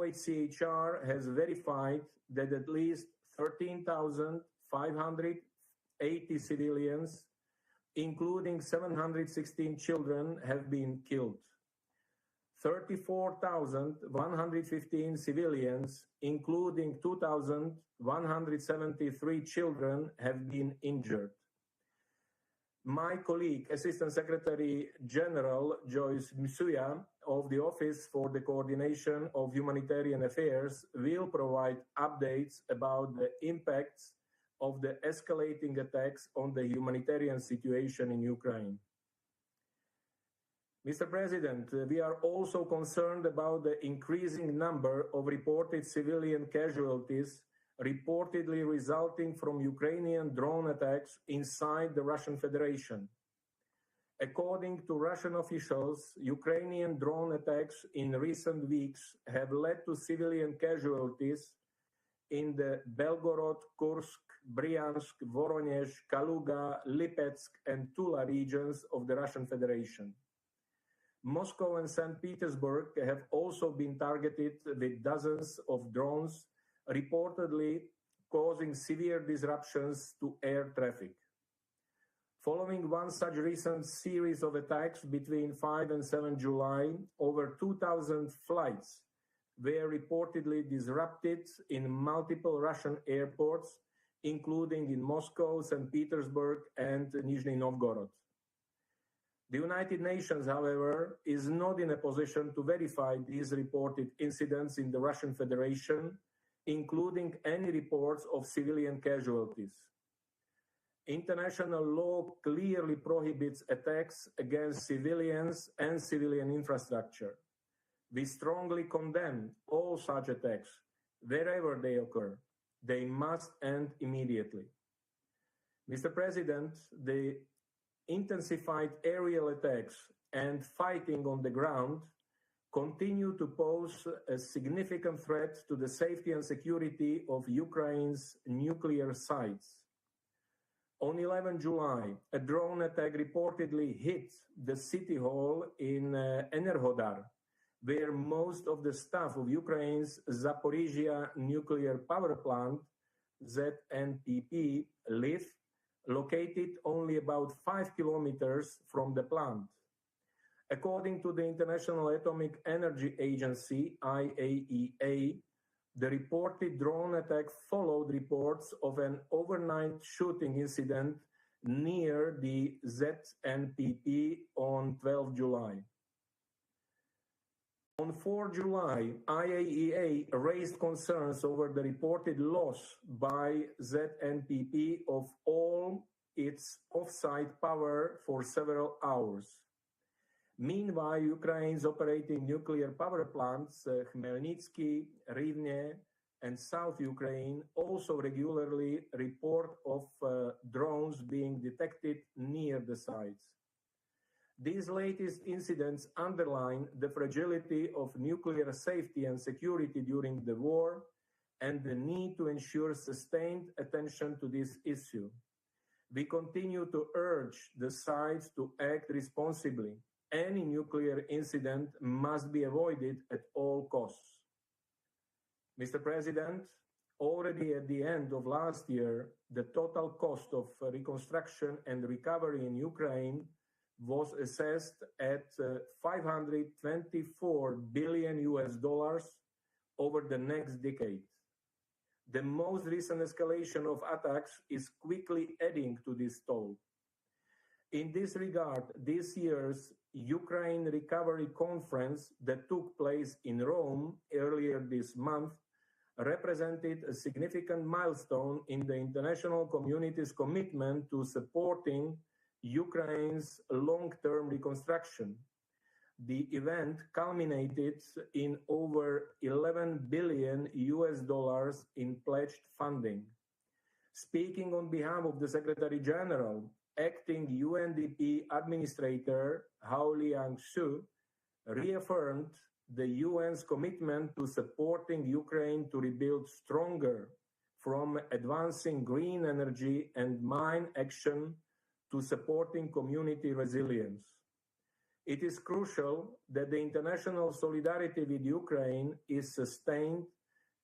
OHCHR has verified that at least 13,580 civilians, including 716 children, have been killed. 34,115 civilians, including 2,173 children, have been injured. My colleague, Assistant Secretary General Joyce Msuya of the Office for the Coordination of Humanitarian Affairs, will provide updates about the impacts of the escalating attacks on the humanitarian situation in Ukraine. Mr. President, we are also concerned about the increasing number of reported civilian casualties reportedly resulting from Ukrainian drone attacks inside the Russian Federation. According to Russian officials, Ukrainian drone attacks in recent weeks have led to civilian casualties in the Belgorod, Kursk, Bryansk, Voronezh, Kaluga, Lipetsk, and Tula regions of the Russian Federation. Moscow and St. Petersburg have also been targeted with dozens of drones, reportedly causing severe disruptions to air traffic. Following one such recent series of attacks between 5 and 7 July, over 2,000 flights were reportedly disrupted in multiple Russian airports, including in Moscow, St. Petersburg, and Nizhny Novgorod. The United Nations, however, is not in a position to verify these reported incidents in the Russian Federation, including any reports of civilian casualties. International law clearly prohibits attacks against civilians and civilian infrastructure. We strongly condemn all such attacks, wherever they occur. They must end immediately. Mr. President, the intensified aerial attacks and fighting on the ground continue to pose a significant threat to the safety and security of Ukraine's nuclear sites. On 11 July, a drone attack reportedly hit the city hall in Enerhodar, where most of the staff of Ukraine's Zaporizhia nuclear power plant, ZNPP, live, located only about 5 kilometers from the plant. According to the International Atomic Energy Agency, IAEA, the reported drone attack followed reports of an overnight shooting incident near the ZNPP on 12 July. On 4 July, IAEA raised concerns over the reported loss by ZNPP of all its off-site power for several hours. Meanwhile, Ukraine's operating nuclear power plants, Khmelnytsky, Rivne, and South Ukraine, also regularly report of drones being detected near the sites. These latest incidents underline the fragility of nuclear safety and security during the war and the need to ensure sustained attention to this issue. We continue to urge the sides to act responsibly. Any nuclear incident must be avoided at all costs. Mr. President, already at the end of last year, the total cost of reconstruction and recovery in Ukraine was assessed at $524 billion over the next decade. The most recent escalation of attacks is quickly adding to this toll. In this regard, this year's Ukraine Recovery Conference that took place in Rome earlier this month represented a significant milestone in the international community's commitment to supporting Ukraine's long-term reconstruction. The event culminated in over $11 billion in pledged funding. Speaking on behalf of the Secretary General, acting UNDP Administrator Hao Liang-shu reaffirmed the UN's commitment to supporting Ukraine to rebuild stronger, from advancing green energy and mine action to supporting community resilience. It is crucial that the international solidarity with Ukraine is sustained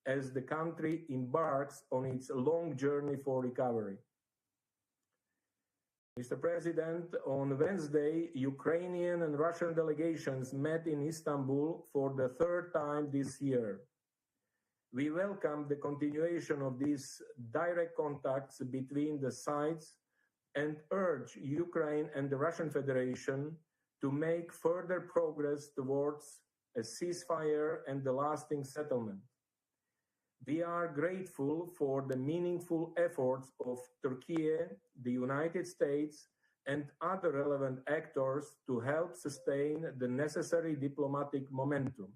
as the country embarks on its long journey for recovery. Mr. President, on Wednesday, Ukrainian and Russian delegations met in Istanbul for the third time this year. We welcome the continuation of these direct contacts between the sides and urge Ukraine and the Russian Federation to make further progress towards a ceasefire and a lasting settlement. We are grateful for the meaningful efforts of Turkey, the United States, and other relevant actors to help sustain the necessary diplomatic momentum.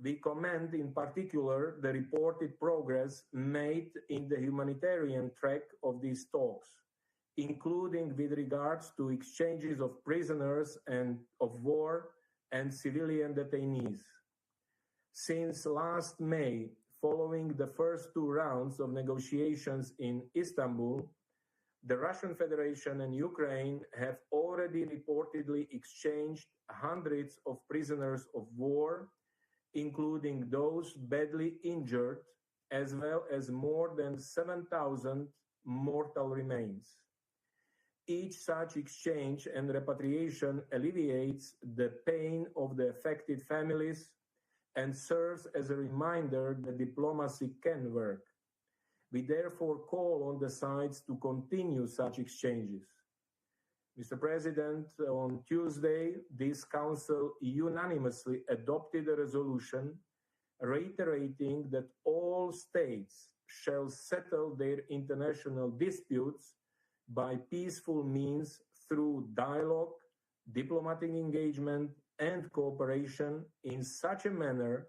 We commend in particular the reported progress made in the humanitarian track of these talks, including with regards to exchanges of prisoners and of war and civilian detainees. Since last May, following the first two rounds of negotiations in Istanbul, the Russian Federation and Ukraine have already reportedly exchanged hundreds of prisoners of war, including those badly injured, as well as more than 7,000 mortal remains. Each such exchange and repatriation alleviates the pain of the affected families and serves as a reminder that diplomacy can work. We therefore call on the sides to continue such exchanges. Mr. President, on Tuesday, this Council unanimously adopted a resolution reiterating that all states shall settle their international disputes by peaceful means through dialogue, diplomatic engagement, and cooperation in such a manner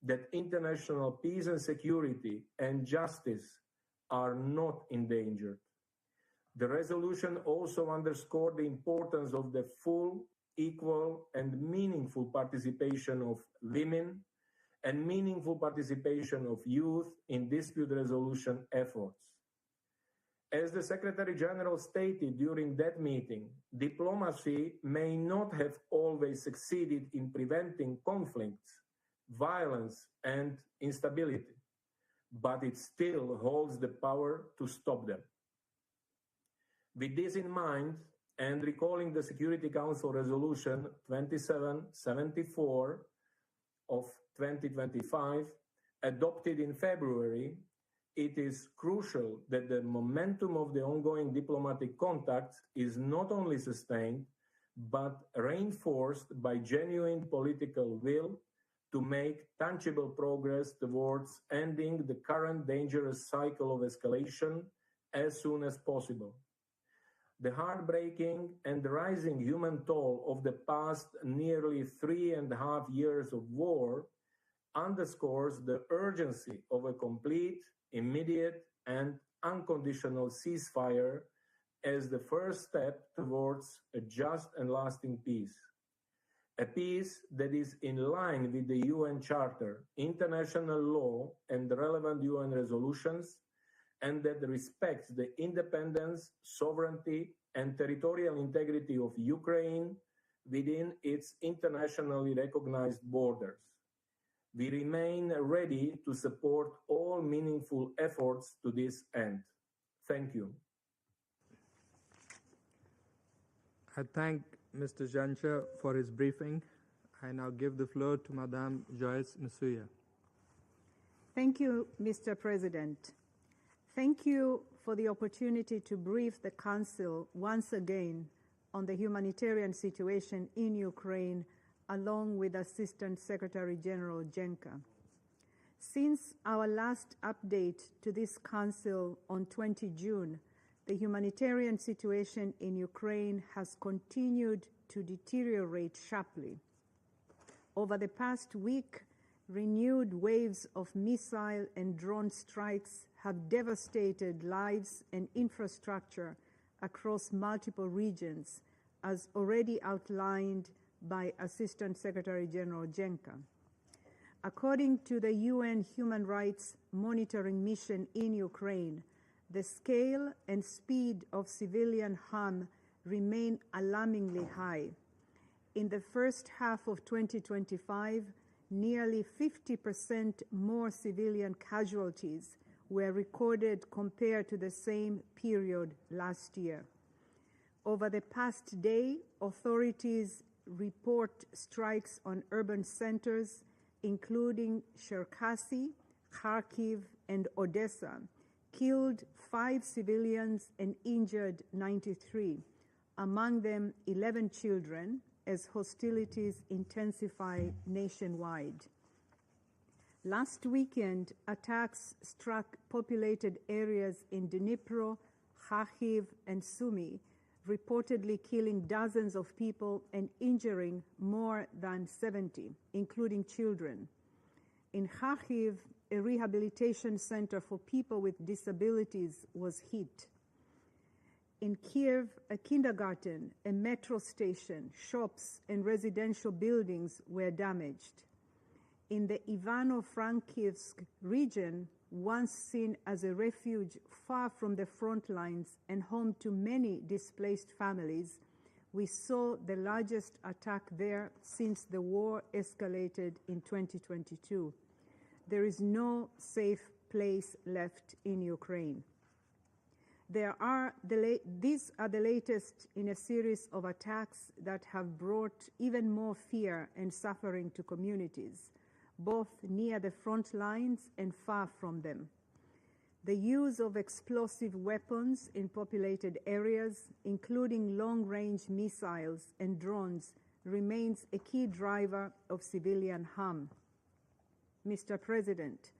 that international peace and security and justice are not endangered. The resolution also underscored the importance of the full, equal, and meaningful participation of women and meaningful participation of youth in dispute resolution efforts. As the Secretary General stated during that meeting, diplomacy may not have always succeeded in preventing conflicts, violence, and instability, but it still holds the power to stop them. With this in mind, and recalling the Security Council Resolution 2774 of 2025, adopted in February, it is crucial that the momentum of the ongoing diplomatic contacts is not only sustained, but reinforced by genuine political will to make tangible progress towards ending the current dangerous cycle of escalation as soon as possible. The heartbreaking and rising human toll of the past nearly 3.5 years of war underscores the urgency of a complete, immediate, and unconditional ceasefire as the first step towards a just and lasting peace. A peace that is in line with the UN Charter, international law, and the relevant UN resolutions, and that respects the independence, sovereignty, and territorial integrity of Ukraine within its internationally recognized borders. We remain ready to support all meaningful efforts to this end. Thank you. I thank Mr. Jancha for his briefing. I now give the floor to Madame Joyce Msuya. Thank you, Mr. President. Thank you for the opportunity to brief the Council once again on the humanitarian situation in Ukraine, along with Assistant Secretary General Jenka. Since our last update to this Council on 20 June, the humanitarian situation in Ukraine has continued to deteriorate sharply. Over the past week, renewed waves of missile and drone strikes have devastated lives and infrastructure across multiple regions, as already outlined by Assistant Secretary General Jenka. According to the UN Human Rights Monitoring Mission in Ukraine, the scale and speed of civilian harm remain alarmingly high, In the first half of 2025, nearly 50% more civilian casualties were recorded compared to the same period last year. Over the past day, authorities report strikes on urban centers, including Cherkasy, Kharkiv, and Odessa, killed 5 civilians and injured 93, among them 11 children, as hostilities intensify nationwide. Last weekend, attacks struck populated areas in Dnipro, Kharkiv, and Sumy, reportedly killing dozens of people and injuring more than 70, including children. In Kharkiv, a rehabilitation center for people with disabilities was hit. In Kiev, a kindergarten, a metro station, shops, and residential buildings were damaged. In the Ivano-Frankivsk region, once seen as a refuge far from the front lines and home to many displaced families, we saw the largest attack there since the war escalated in 2022. There is no safe place left in Ukraine. These are the latest in a series of attacks that have brought even more fear and suffering to communities, both near the front lines and far from them. The use of explosive weapons in populated areas, including long-range missiles and drones, remains a key driver of civilian harm. Mr. President,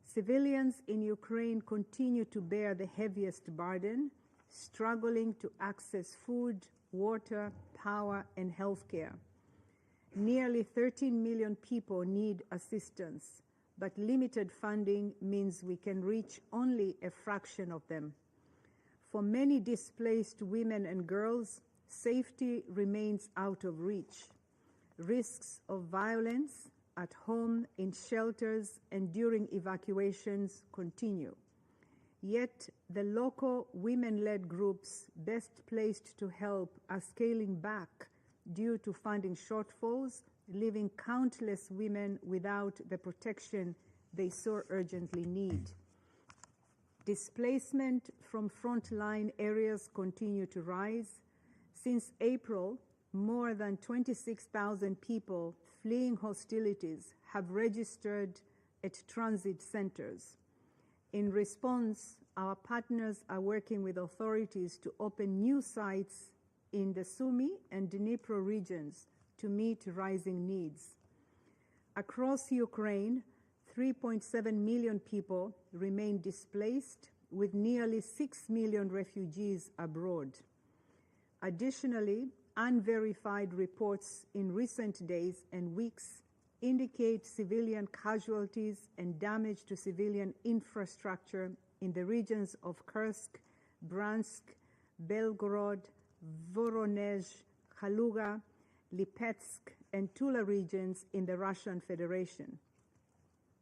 civilians in Ukraine continue to bear the heaviest burden, struggling to access food, water, power, and healthcare. Nearly 13 million people need assistance, but limited funding means we can reach only a fraction of them. For many displaced women and girls, safety remains out of reach. Risks of violence at home, in shelters, and during evacuations continue. Yet, the local women-led groups best placed to help are scaling back due to funding shortfalls, leaving countless women without the protection they so urgently need. Displacement from frontline areas continue to rise. Since April, more than 26,000 people fleeing hostilities have registered at transit centers. In response, our partners are working with authorities to open new sites in the Sumy and Dnipro regions to meet rising needs. Across Ukraine, 3.7 million people remain displaced, with nearly 6 million refugees abroad. Additionally, unverified reports in recent days and weeks indicate civilian casualties and damage to civilian infrastructure in the regions of Kursk, Bryansk, Belgorod, Voronezh, Kaluga, Lipetsk, and Tula regions in the Russian Federation.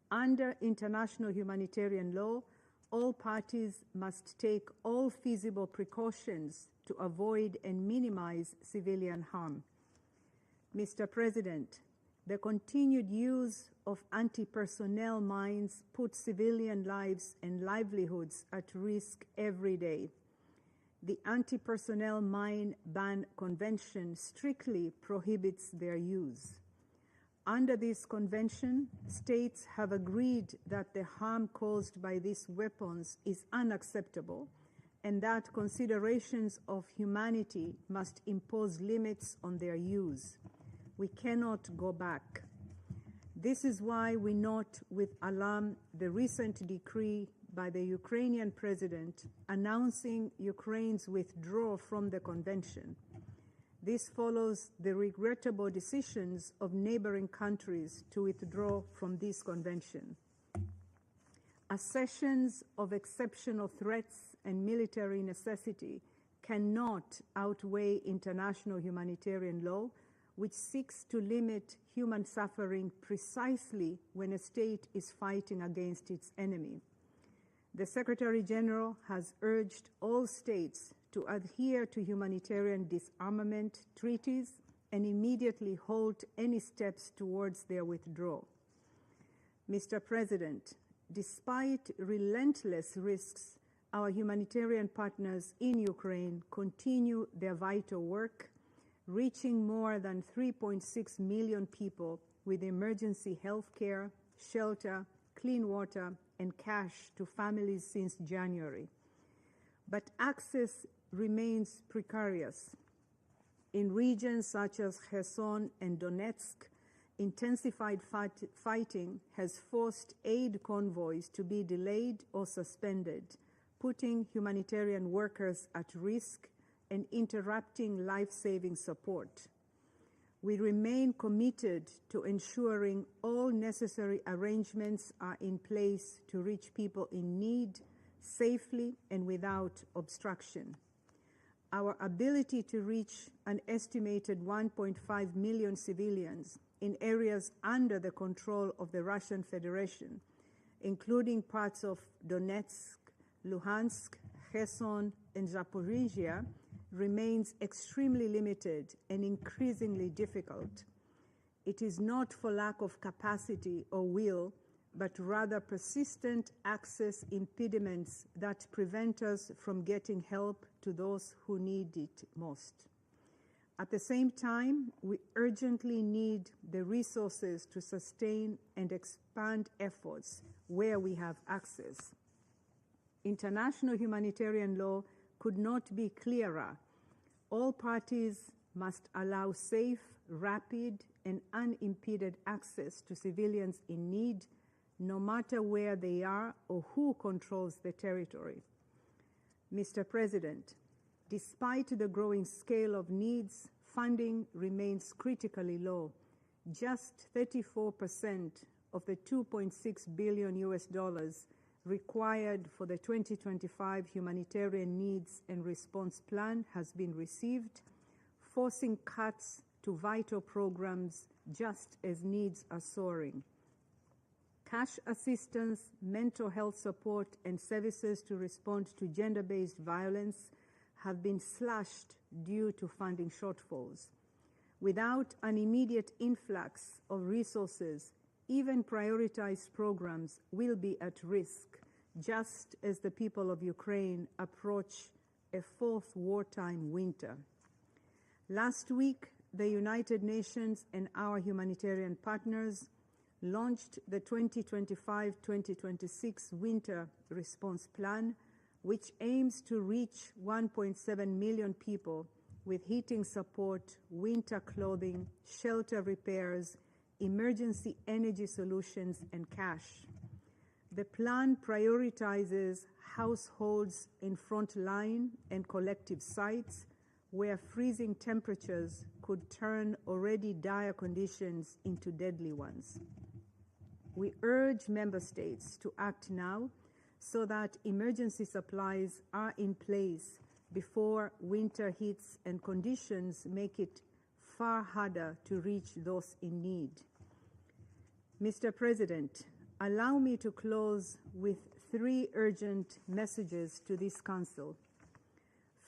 Under international humanitarian law, all parties must take all feasible precautions to avoid and minimize civilian harm. Mr. President, the continued use of anti-personnel mines puts civilian lives and livelihoods at risk every day. The Anti-Personnel Mine Ban Convention strictly prohibits their use. Under this convention, states have agreed that the harm caused by these weapons is unacceptable and that considerations of humanity must impose limits on their use. We cannot go back. This is why we note with alarm the recent decree by the Ukrainian president announcing Ukraine's withdrawal from the convention. This follows the regrettable decisions of neighboring countries to withdraw from this convention. Assertions of exceptional threats and military necessity cannot outweigh international humanitarian law, which seeks to limit human suffering precisely when a state is fighting against its enemy. The Secretary General has urged all states to adhere to humanitarian disarmament treaties and immediately halt any steps towards their withdrawal. Mr. President, despite relentless risks, our humanitarian partners in Ukraine continue their vital work, reaching more than 3.6 million people with emergency health care, shelter, clean water, and cash to families since January. But access remains precarious. In regions such as Kherson and Donetsk, intensified fighting has forced aid convoys to be delayed or suspended, putting humanitarian workers at risk and interrupting life-saving support. We remain committed to ensuring all necessary arrangements are in place to reach people in need safely and without obstruction. Our ability to reach an estimated 1.5 million civilians in areas under the control of the Russian Federation, including parts of Donetsk, Luhansk, Kherson, and Zaporizhia, remains extremely limited and increasingly difficult. It is not for lack of capacity or will, but rather persistent access impediments that prevent us from getting help to those who need it most. At the same time, we urgently need the resources to sustain and expand efforts where we have access. International humanitarian law could not be clearer. All parties must allow safe, rapid, and unimpeded access to civilians in need, no matter where they are or who controls the territory. Mr. President, despite the growing scale of needs, funding remains critically low. Just 34% of the $2.6 billion required for the 2025 Humanitarian Needs and Response Plan has been received, forcing cuts to vital programs just as needs are soaring. Cash assistance, mental health support, and services to respond to gender-based violence have been slashed due to funding shortfalls. Without an immediate influx of resources, even prioritized programs will be at risk, just as the people of Ukraine approach a fourth wartime winter. Last week, the United Nations and our humanitarian partners launched the 2025-2026 Winter Response Plan, which aims to reach 1.7 million people with heating support, winter clothing, shelter repairs, emergency energy solutions, and cash. The plan prioritizes households in frontline and collective sites where freezing temperatures could turn already dire conditions into deadly ones. We urge member states to act now so that emergency supplies are in place before winter hits and conditions make it far harder to reach those in need. Mr. President, allow me to close with 3 urgent messages to this Council.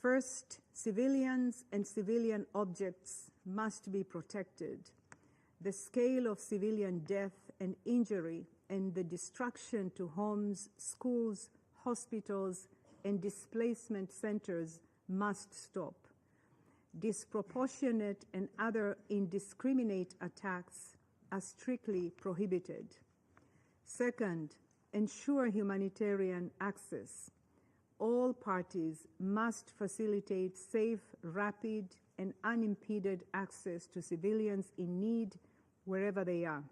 First, civilians and civilian objects must be protected. The scale of civilian death and injury and the destruction to homes, schools, hospitals, and displacement centers must stop. Disproportionate and other indiscriminate attacks are strictly prohibited. Second, ensure humanitarian access. All parties must facilitate safe, rapid, and unimpeded access to civilians in need wherever they are.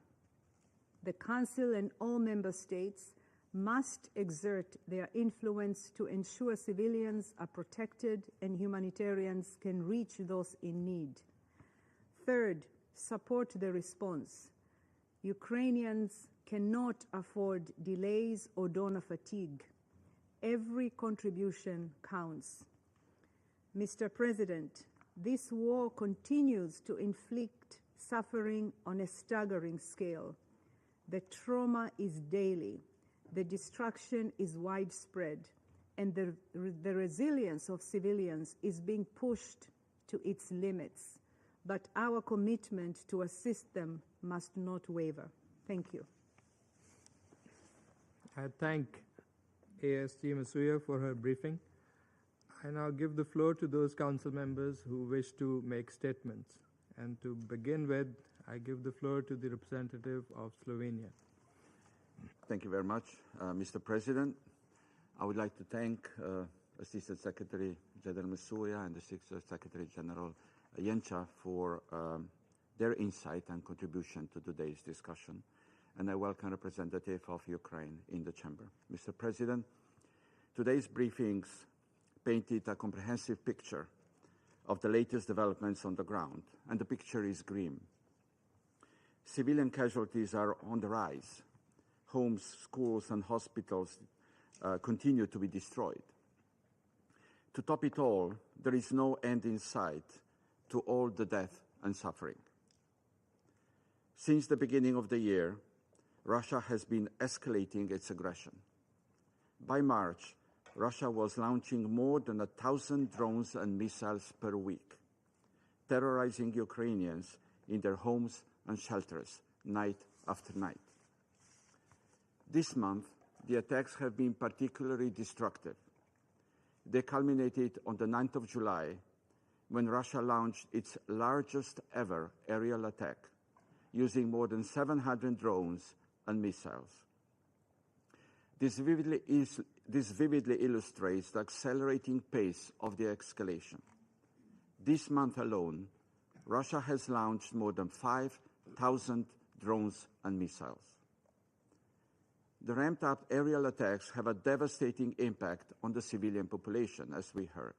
The Council and all member states must exert their influence to ensure civilians are protected and humanitarians can reach those in need. Third, support the response. Ukrainians cannot afford delays or donor fatigue. Every contribution counts. Mr. President, this war continues to inflict suffering on a staggering scale. The trauma is daily, the destruction is widespread, and the resilience of civilians is being pushed to its limits. but our commitment to assist them must not waver. Thank you. I thank AST Masuya for her briefing. I now give the floor to those council members who wish to make statements. And to begin with, I give the floor to the representative of Slovenia. Thank you very much, Mr. President. I would like to thank Assistant Secretary General Masuya and Assistant Secretary General Jenča for their insight and contribution to today's discussion. And I welcome representative of Ukraine in the chamber. Mr. President, today's briefings painted a comprehensive picture of the latest developments on the ground, and the picture is grim. Civilian casualties are on the rise. Homes, schools, and hospitals continue to be destroyed. To top it all, there is no end in sight to all the death and suffering. Since the beginning of the year, Russia has been escalating its aggression. By March, Russia was launching more than 1,000 drones and missiles per week, terrorizing Ukrainians in their homes and shelters night after night. This month, the attacks have been particularly destructive. They culminated on the 9th of July, when Russia launched its largest ever aerial attack, using more than 700 drones and missiles. This vividly illustrates the accelerating pace of the escalation. This month alone, Russia has launched more than 5,000 drones and missiles. The ramped-up aerial attacks have a devastating impact on the civilian population, as we heard.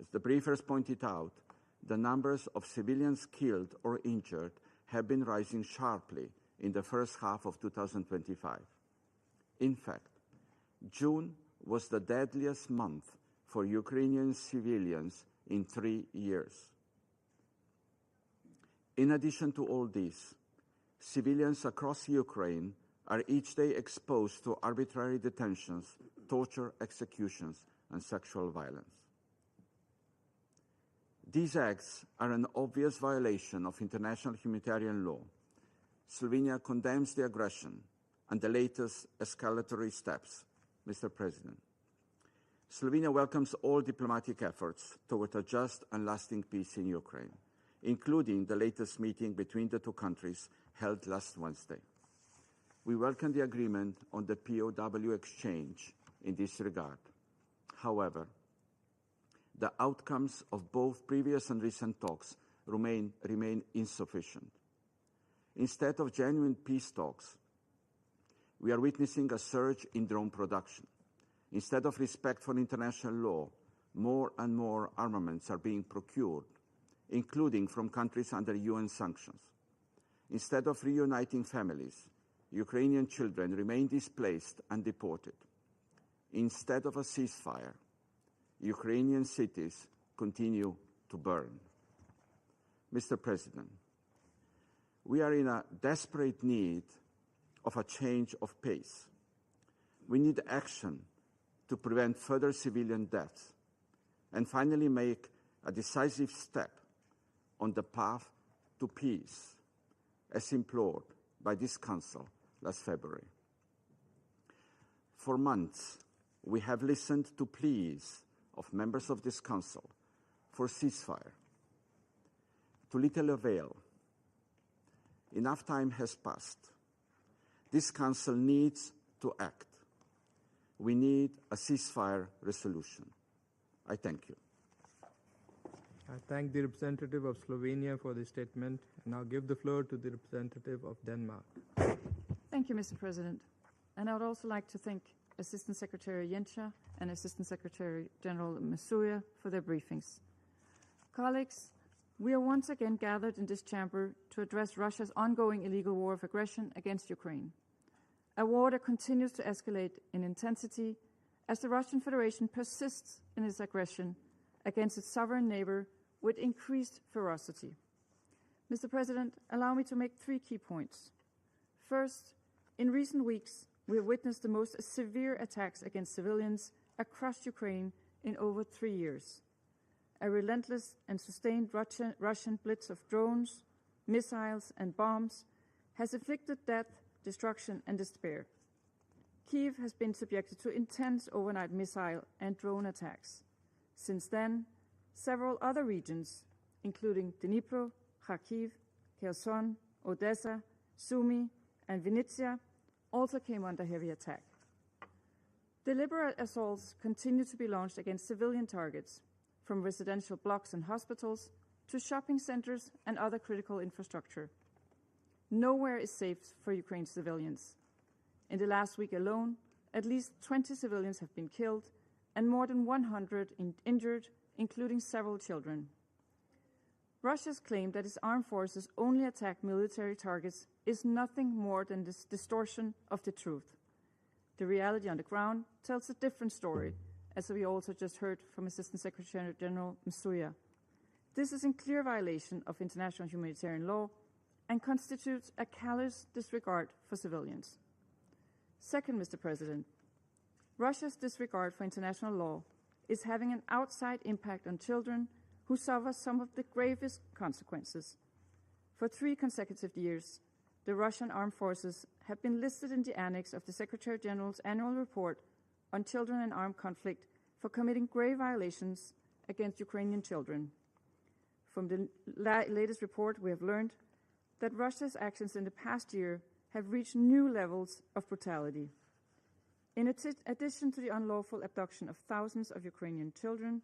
As the briefers pointed out, the numbers of civilians killed or injured have been rising sharply in the first half of 2025. In fact, June was the deadliest month for Ukrainian civilians in 3 years. In addition to all this, civilians across Ukraine are each day exposed to arbitrary detentions, torture, executions, and sexual violence. These acts are an obvious violation of international humanitarian law. Slovenia condemns the aggression and the latest escalatory steps, Mr. President. Slovenia welcomes all diplomatic efforts toward a just and lasting peace in Ukraine, including the latest meeting between the two countries held last Wednesday. We welcome the agreement on the POW exchange in this regard. However, the outcomes of both previous and recent talks remain insufficient. Instead of genuine peace talks, we are witnessing a surge in drone production. Instead of respect for international law, more and more armaments are being procured, including from countries under UN sanctions. Instead of reuniting families, Ukrainian children remain displaced and deported. Instead of a ceasefire, Ukrainian cities continue to burn. Mr. President, we are in a desperate need of a change of pace. We need action to prevent further civilian deaths and finally make a decisive step on the path to peace, as implored by this Council last February. For months, we have listened to pleas of members of this Council for ceasefire. To little avail. Enough time has passed. This Council needs to act. We need a ceasefire resolution. I thank you. I thank the representative of Slovenia for the statement, and I'll give the floor to the representative of Denmark. Thank you, Mr. President. And I would also like to thank Assistant Secretary Jenča and Assistant Secretary General Masuya for their briefings. Colleagues, we are once again gathered in this chamber to address Russia's ongoing illegal war of aggression against Ukraine, a war that continues to escalate in intensity as the Russian Federation persists in its aggression against its sovereign neighbor with increased ferocity. Mr. President, allow me to make 3 key points. First, in recent weeks, we have witnessed the most severe attacks against civilians across Ukraine in over 3 years. a relentless and sustained Russian blitz of drones, missiles, and bombs has inflicted death, destruction, and despair. Kyiv has been subjected to intense overnight missile and drone attacks. Since then, several other regions, including Dnipro, Kharkiv, Kherson, Odessa, Sumy, and Vinnytsia, also came under heavy attack. Deliberate assaults continue to be launched against civilian targets, from residential blocks and hospitals to shopping centers and other critical infrastructure. Nowhere is safe for Ukraine's civilians. In the last week alone, at least 20 civilians have been killed and more than 100 injured, including several children. Russia's claim that its armed forces only attack military targets is nothing more than this distortion of the truth. The reality on the ground tells a different story, as we also just heard from Assistant Secretary General Msuya. This is in clear violation of international humanitarian law and constitutes a callous disregard for civilians. Second, Mr. President, Russia's disregard for international law is having an outside impact on children who suffer some of the gravest consequences. For 3 consecutive years, the Russian armed forces have been listed in the annex of the Secretary General's annual report on children in armed conflict for committing grave violations against Ukrainian children. From the latest report, we have learned that Russia's actions in the past year have reached new levels of brutality. In addition to the unlawful abduction of thousands of Ukrainian children,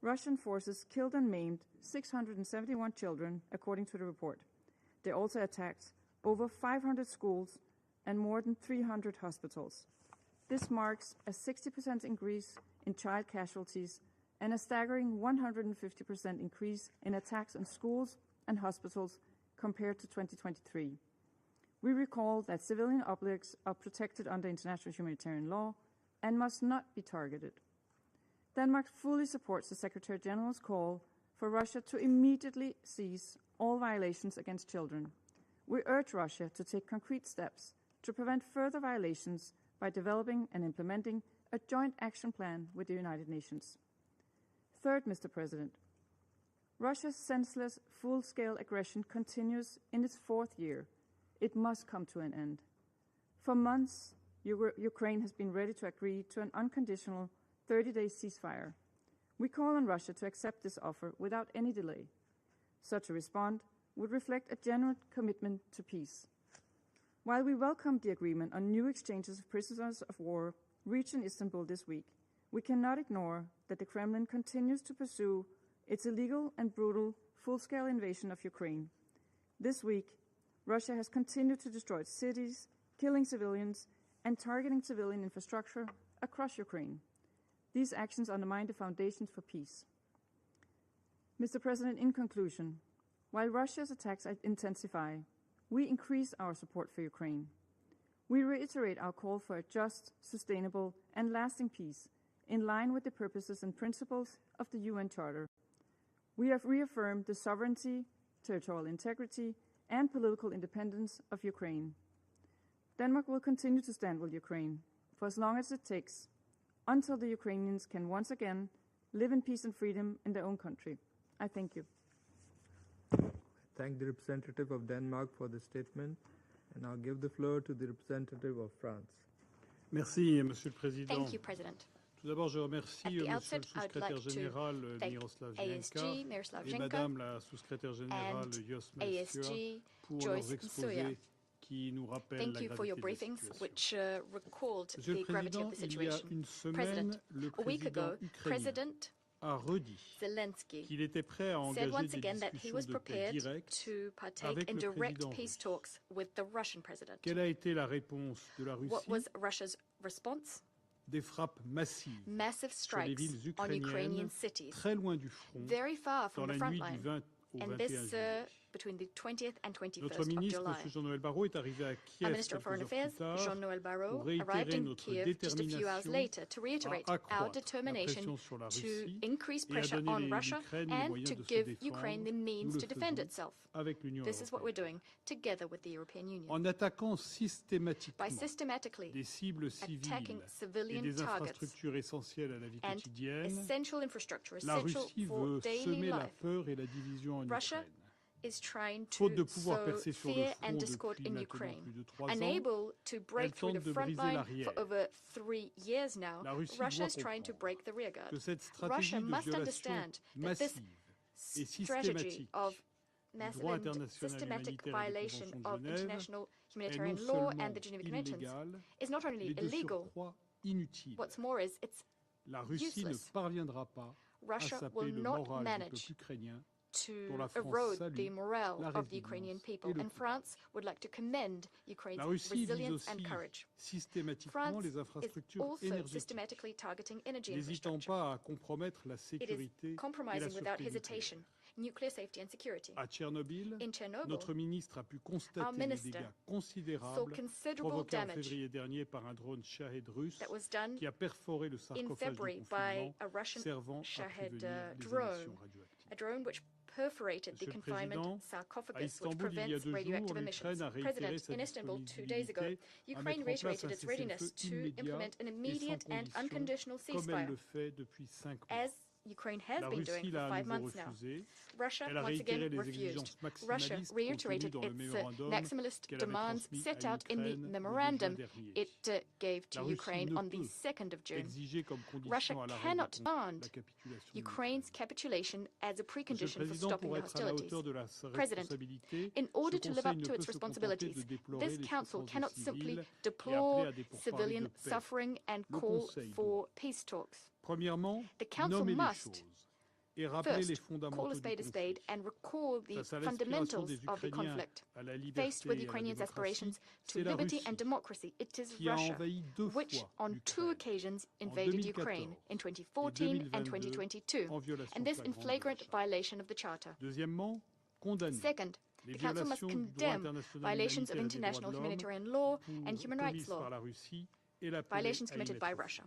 Russian forces killed and maimed 671 children, according to the report. They also attacked over 500 schools and more than 300 hospitals. This marks a 60% increase in child casualties and a staggering 150% increase in attacks on schools and hospitals compared to 2023. We recall that civilian objects are protected under international humanitarian law and must not be targeted. Denmark fully supports the Secretary General's call for Russia to immediately cease all violations against children. We urge Russia to take concrete steps to prevent further violations by developing and implementing a joint action plan with the United Nations. Third, Mr. President, Russia's senseless, full-scale aggression continues in its 4th year. It must come to an end. For months, Ukraine has been ready to agree to an unconditional 30-day ceasefire. We call on Russia to accept this offer without any delay. Such a response would reflect a genuine commitment to peace. While we welcome the agreement on new exchanges of prisoners of war reached in Istanbul this week, we cannot ignore that the Kremlin continues to pursue its illegal and brutal full-scale invasion of Ukraine. This week, Russia has continued to destroy cities, killing civilians, and targeting civilian infrastructure across Ukraine. These actions undermine the foundations for peace. Mr. President, in conclusion, while Russia's attacks intensify, we increase our support for Ukraine. We reiterate our call for a just, sustainable, and lasting peace in line with the purposes and principles of the UN Charter. We have reaffirmed the sovereignty, territorial integrity, and political independence of Ukraine. Denmark will continue to stand with Ukraine for as long as it takes, until the Ukrainians can once again live in peace and freedom in their own country. I thank you. Thank the representative of Denmark for the statement, and I'll give the floor to the representative of France. Merci, Monsieur le Président. Thank you, President. Tout d'abord, je remercie At the Monsieur outset, le I'd like Secrétaire to Général thank Miroslav ASG, Jenka et Miroslav Madame la Sous-Secrétaire Générale and Jos ASG, pour Joyce leurs exposés qui nous rappellent Thank la you for your gravité de la briefings, situation. which recalled Monsieur the le gravity of Président, the il y a situation. une semaine, President, le a week président ago, ukrainien President a redit Zelensky qu'il était prêt à said engager once des again that he discussions was de paix prepared directes to partake avec in le direct président peace russe. talks with the Russian president. Quelle a été la réponse de la What Russie? was Russia's response? Des frappes massives Massive sur les strikes villes on ukrainiennes, Ukrainian cities, très loin du front, very far dans from the la front nuit du line. 20 au And 21 this juillet. between the 20th and 21st Notre of ministre, July. M. Jean-Noël Barrot, est arrivé à Our Kiev Minister of Foreign quelques heures Affairs, plus tard Jean-Noël Barrot, pour arrived réitérer in notre Kiev just a few hours détermination later to reiterate à our accroître la determination pression sur la to Russie increase et à pressure donner on à Russia l'Ukraine les and moyens to de se give défendre. Ukraine the Nous means le to defend faisons itself. avec l'Union This is what we're européenne. doing together with the European Union. En attaquant By systématiquement systematically des cibles civiles attacking et civilian des targets infrastructures essentielles à la vie and quotidienne, essential infrastructure, la essential Russie for veut daily semer la life, peur et la division en Russia Ukraine. is trying Faute de to pouvoir sow percer sur le fear front and discord depuis in maintenant Ukraine. plus de 3 ans, Unable to break through tente the de front briser line l'arrière. for over 3 years now, La Russie Russia doit is trying to comprendre break the rear guard. que cette stratégie Russia de must violation understand that this massive et strategy systématique of du massive droit and international systematic humanitaire et des violation conventions of de Genève international est humanitarian non law seulement and the Geneva Conventions illégale, is not only mais de illegal, surcroît inutile. what's more is it's La Russie ne useless. parviendra pas à Russia saper will le not moral du manage peuple ukrainien to dont la France erode salue the morale la of the Ukrainian résilience people. et le And France would like to commend Ukraine's La Russie vise resilience and aussi courage. systématiquement France les is infrastructures also énergétiques, systematically targeting energy n'hésitant infrastructure. pas à compromettre la It sécurité is et la compromising without sûreté hesitation nucléaire. nuclear safety and security. À Tchernobyl, In Chernobyl, notre ministre a pu our constater les minister dégâts saw considérables considerable provoqués en damage février dernier par un drone Shahed russe that was done qui a perforé le in sarcophage du February by confinement, a Russian servant à Shahed prévenir les drone, émissions radioactives. a drone which perforated the Monsieur le confinement Président, à sarcophagus, which Istanbul, il y a prevents 2 jours, radioactive l'Ukraine emissions. a réitéré President, sa in Istanbul 2 days ago, disponibilité à Ukraine mettre en place reiterated un its readiness cessez-le-feu to immédiat implement an et sans immediate and condition, unconditional comme elle ceasefire, le fait depuis 5 mois. as Ukraine has La been Russie doing l'a for à 5 nouveau months now. refusé. Russia Elle a once again réitéré les refused. exigences Russia maximalistes reiterated contenues dans le its mémorandum maximalist qu'elle avait demands transmis set à out in the l'Ukraine le 2 memorandum juin dernier. it gave La to Russie Ukraine ne on the peut 2nd of June. exiger comme Russia condition à l'arrêt cannot du demand la capitulation de Ukraine's l'Ukraine. capitulation as a Monsieur le precondition for Président, stopping pour the être à la hostilities. hauteur de la President, responsabilité, in ce order to live Conseil up ne to peut its se contenter responsibilities, de déplorer this les Council souffrances cannot des simply civils et deplore appeler à des pourparlers civilian de paix. suffering and Le call Conseil for doit, peace talks. premièrement, The Council nommer les must choses et rappeler les first call a fondamentaux du spade conflit. and recall the Face à l'aspiration fundamentals des of the Ukrainiens conflict. à la Faced liberté with et à la Ukrainians' démocratie, aspirations to c'est la liberty Russie and democracy, it is qui a Russia envahi 2 which fois on 2 l'Ukraine occasions en invaded 2014 Ukraine in et 2014 and 2022 2022, en violation and this in flagrante de la flagrant Charte. violation of the Charter. Deuxièmement, condamner Second, les the Council must violations du droit condemn international violations of humanitaire et des droits international de l'homme humanitarian law and pour- human rights commises law, par la Russie et l'appeler violations à y committed mettre by fin. Russia.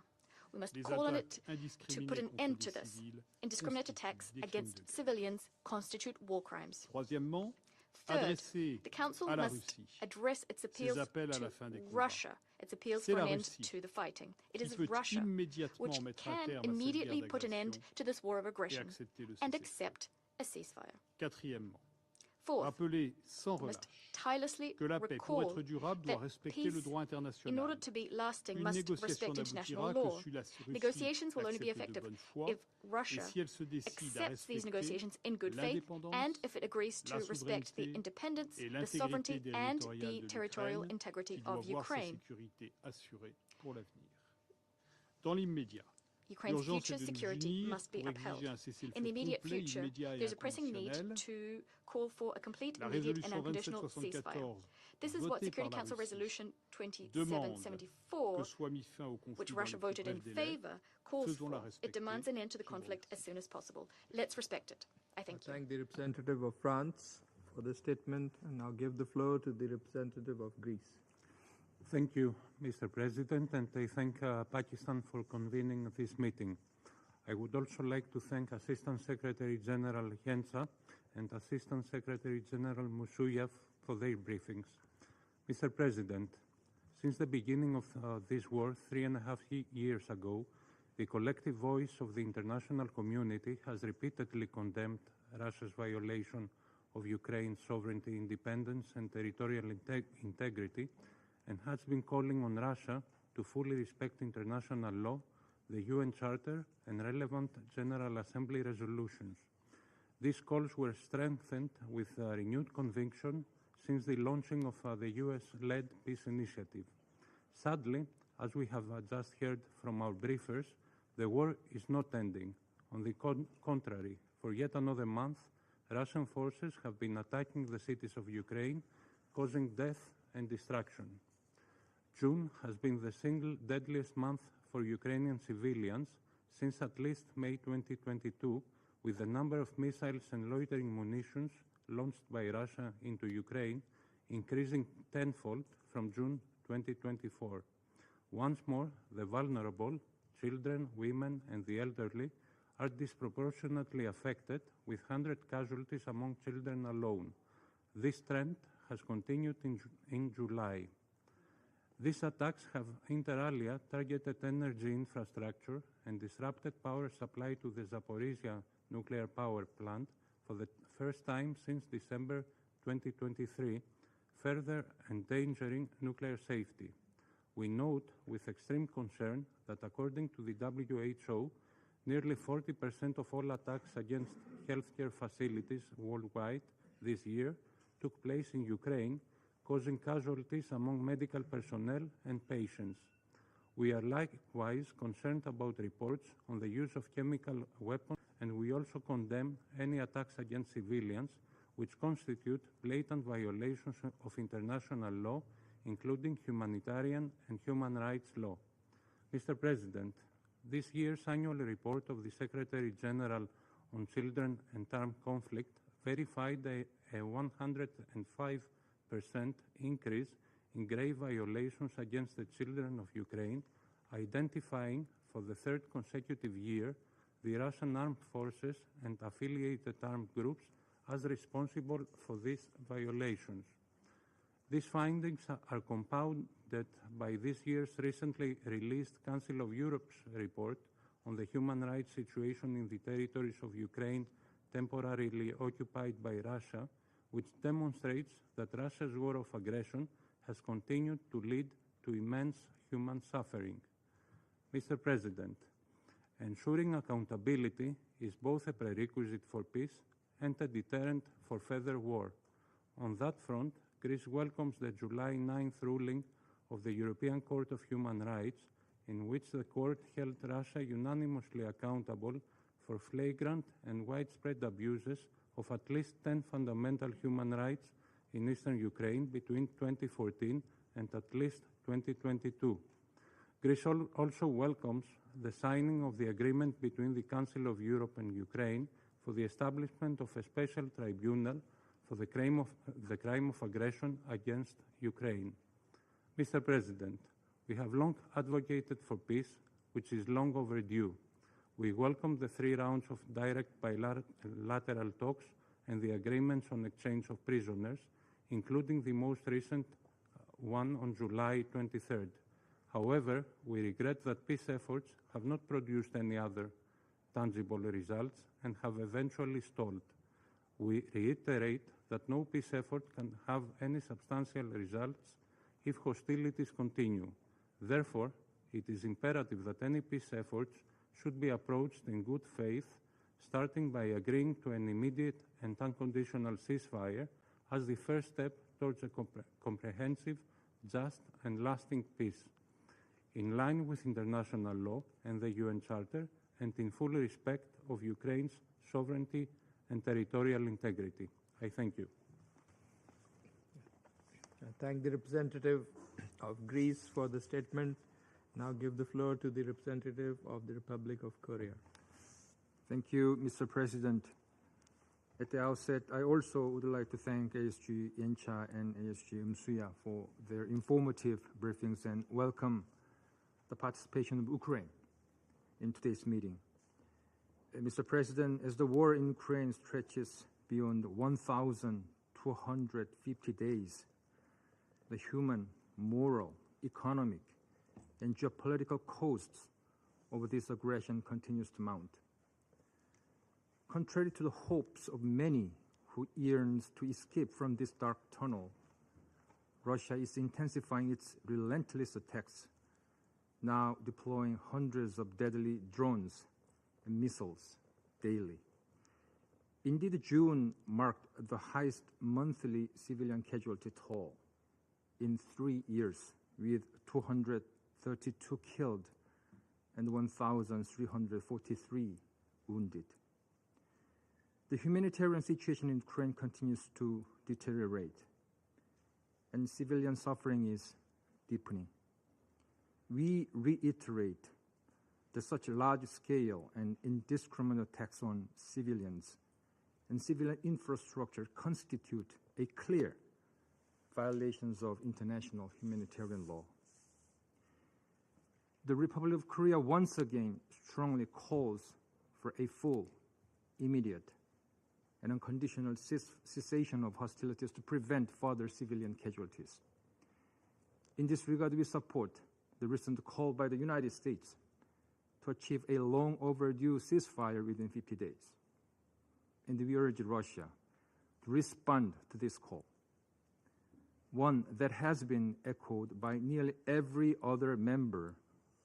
We must Les call on attaques it to indiscriminées put an contre end des to this. civils Indiscriminate constituent attacks des crimes against de guerre. civilians constitute war crimes. Troisièmement, Third, adresser the Council à la must Russie address its appeals appels à la to fin des combats. Russia, its appeals C'est for la an end Russie to the fighting. It qui is peut Russia immédiatement which mettre un can terme à cette guerre immediately put an end d'agression to this war of et aggression accepter le and cessez-le-feu. accept a ceasefire. Quatrièmement, Fourth, rappeler sans we must relâche tirelessly que la paix, pour recall être durable, doit that respecter peace, le droit in international. order to be lasting, Une must négociation respect international n'aboutira que law. si la Russie Negotiations will only be accepte de effective bonne foi if et Russia si elle se décide à accepts these respecter negotiations in good faith l'indépendance, and if it agrees to la respect the souveraineté independence, et the l'intégrité sovereignty, and territoriale the de territorial l'Ukraine, integrity qui doit of voir sa Ukraine. sécurité assurée pour l'avenir. Dans l'immédiat, Ukraine's l'urgence future est de nous security unir must be pour upheld. exiger un In cessez-le-feu the immediate complet, future, immédiat et there's a pressing need inconditionnel. to call for a complete, La immediate, and résolution unconditional ceasefire. 2774 This is what votée Security par la Council Russie Resolution demande 2774, que soit mis fin au conflit which dans Russia les plus voted in brefs délais. favor, calls Faisons la for. It respecter. demands an end to the Je vous conflict remercie. as soon as possible. Let's respect it. I thank you. Thank the representative of France for the statement, and now give the floor to the representative of Greece. Thank you, Mr. President, and I thank Pakistan for convening this meeting. I would also like to thank Assistant Secretary General Yensa and Assistant Secretary General Musuyev for their briefings. Mr. President, since the beginning of this war 3.5 years ago, the collective voice of the international community has repeatedly condemned Russia's violation of Ukraine's sovereignty, independence, and territorial integrity, and has been calling on Russia to fully respect international law, the UN Charter, and relevant General Assembly resolutions. These calls were strengthened with renewed conviction since the launching of the US-led peace initiative. Sadly, as we have just heard from our briefers, the war is not ending. On the contrary, for yet another month, Russian forces have been attacking the cities of Ukraine, causing death and destruction. June has been the single deadliest month for Ukrainian civilians since at least May 2022, with the number of missiles and loitering munitions launched by Russia into Ukraine, increasing tenfold from June 2024. Once more, the vulnerable, children, women, and the elderly, are disproportionately affected, with 100 casualties among children alone. This trend has continued in July. These attacks have inter alia targeted energy infrastructure and disrupted power supply to the Zaporizhia nuclear power plant for the first time since December 2023, further endangering nuclear safety. We note with extreme concern that according to the WHO, nearly 40% of all attacks against healthcare facilities worldwide this year took place in Ukraine, causing casualties among medical personnel and patients. We are likewise concerned about reports on the use of chemical weapons, and we also condemn any attacks against civilians, which constitute blatant violations of international law, including humanitarian and human rights law. Mr. President, this year's annual report of the Secretary General on Children and Armed Conflict verified a 105% increase in grave violations against the children of Ukraine, identifying for the third consecutive year the Russian armed forces and affiliated armed groups as responsible for these violations. These findings are compounded by this year's recently released Council of Europe's report on the human rights situation in the territories of Ukraine temporarily occupied by Russia, which demonstrates that Russia's war of aggression has continued to lead to immense human suffering. Mr. President, ensuring accountability is both a prerequisite for peace and a deterrent for further war. On that front, Greece welcomes the July 9th ruling of the European Court of Human Rights, in which the court held Russia unanimously accountable for flagrant and widespread abuses of at least 10 fundamental human rights in eastern Ukraine between 2014 and at least 2022. Greece also welcomes the signing of the agreement between the Council of Europe and Ukraine for the establishment of a special tribunal for the crime of aggression against Ukraine. Mr. President, we have long advocated for peace, which is long overdue. We welcome the 3 rounds of direct bilateral talks and the agreements on exchange of prisoners, including the most recent one on July 23rd. However, we regret that peace efforts have not produced any other tangible results and have eventually stalled. We reiterate that no peace effort can have any substantial results if hostilities continue. Therefore, it is imperative that any peace efforts should be approached in good faith, starting by agreeing to an immediate and unconditional ceasefire as the first step towards a comprehensive, just, and lasting peace, in line with international law and the UN Charter, and in full respect of Ukraine's sovereignty and territorial integrity. I thank you. I thank the representative of Greece for the statement. Now give the floor to the representative of the Republic of Korea. Thank you, Mr. President. At the outset, I also would like to thank ASG Yencha and ASG Msuya for their informative briefings and welcome the participation of Ukraine in today's meeting. Mr. President, as the war in Ukraine stretches beyond 1,250 days, the human, moral, economic, and geopolitical costs of this aggression continues to mount. Contrary to the hopes of many who yearns to escape from this dark tunnel, Russia is intensifying its relentless attacks, now deploying hundreds of deadly drones and missiles daily. Indeed, June marked the highest monthly civilian casualty toll in 3 years, with 232 killed and 1,343 wounded. The humanitarian situation in Ukraine continues to deteriorate, and civilian suffering is deepening. We reiterate that such large-scale and indiscriminate attacks on civilians and civilian infrastructure constitute a clear violations of international humanitarian law. The Republic of Korea once again strongly calls for a full, immediate, and unconditional cessation of hostilities to prevent further civilian casualties. In this regard, we support the recent call by the United States to achieve a long overdue ceasefire within 50 days. And we urge Russia to respond to this call, one that has been echoed by nearly every other member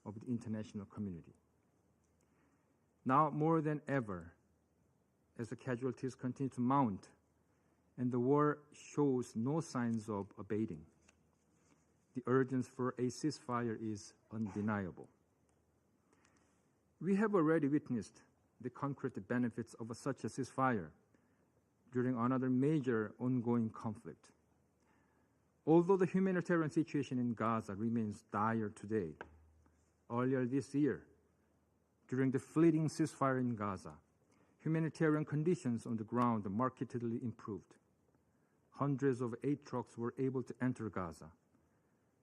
of the international community. Now more than ever, as the casualties continue to mount and the war shows no signs of abating, the urgency for a ceasefire is undeniable. We have already witnessed the concrete benefits of such a ceasefire during another major ongoing conflict. Although the humanitarian situation in Gaza remains dire today, earlier this year, during the fleeting ceasefire in Gaza, humanitarian conditions on the ground markedly improved. Hundreds of aid trucks were able to enter Gaza,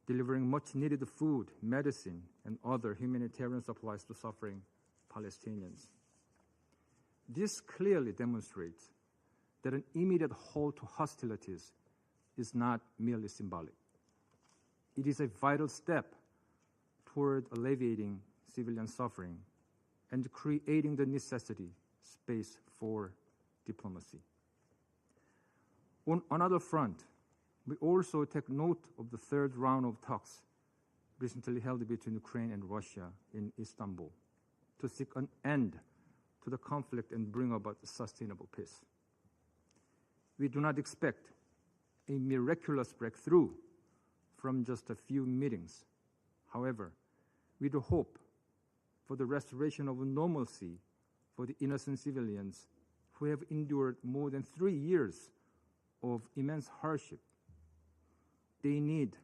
delivering much-needed food, medicine, and other humanitarian supplies to suffering Palestinians. This clearly demonstrates that an immediate halt to hostilities is not merely symbolic. It is a vital step toward alleviating civilian suffering and creating the necessary space for diplomacy. On another front, we also take note of the third round of talks recently held between Ukraine and Russia in Istanbul to seek an end to the conflict and bring about sustainable peace. We do not expect a miraculous breakthrough from just a few meetings. However, we do hope for the restoration of normalcy for the innocent civilians who have endured more than 3 years of immense hardship. They need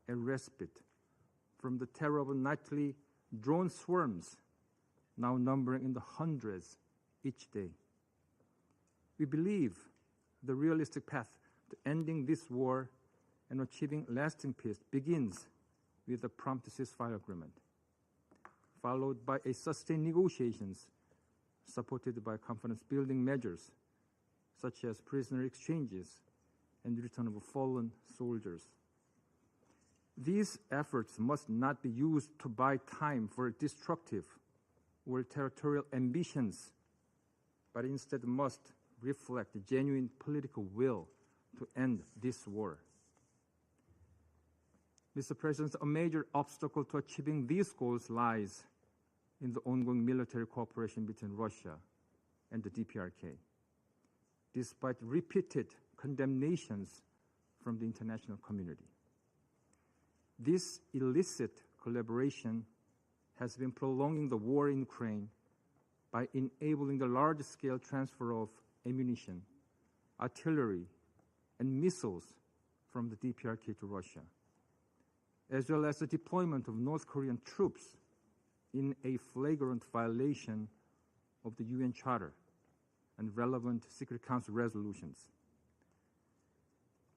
a respite from the terrible nightly drone swarms, now numbering in the hundreds each day. We believe the realistic path to ending this war and achieving lasting peace begins with a prompt ceasefire agreement, followed by a sustained negotiations supported by confidence-building measures such as prisoner exchanges and return of fallen soldiers. These efforts must not be used to buy time for destructive or territorial ambitions, but instead must reflect the genuine political will to end this war. Mr. President, a major obstacle to achieving these goals lies in the ongoing military cooperation between Russia and the DPRK. Despite repeated condemnations from the international community, this illicit collaboration has been prolonging the war in Ukraine by enabling the large-scale transfer of ammunition, artillery, and missiles from the DPRK to Russia, as well as the deployment of North Korean troops in a flagrant violation of the UN Charter and relevant Security Council resolutions.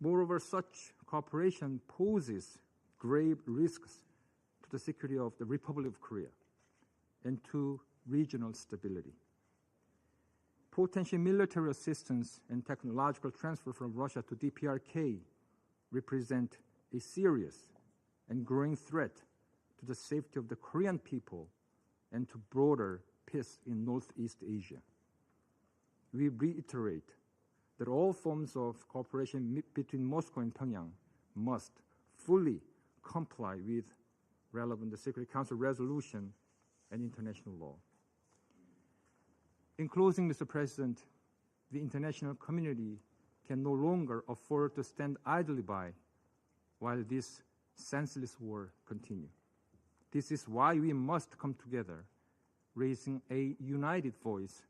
Moreover, such cooperation poses grave risks to the security of the Republic of Korea and to regional stability. Potential military assistance and technological transfer from Russia to DPRK represent a serious and growing threat to the safety of the Korean people and to broader peace in Northeast Asia. We reiterate that all forms of cooperation between Moscow and Pyongyang must fully comply with relevant Security Council resolution and international law. In closing, Mr. President, the international community can no longer afford to stand idly by while this senseless war continues. This is why we must come together, raising a united voice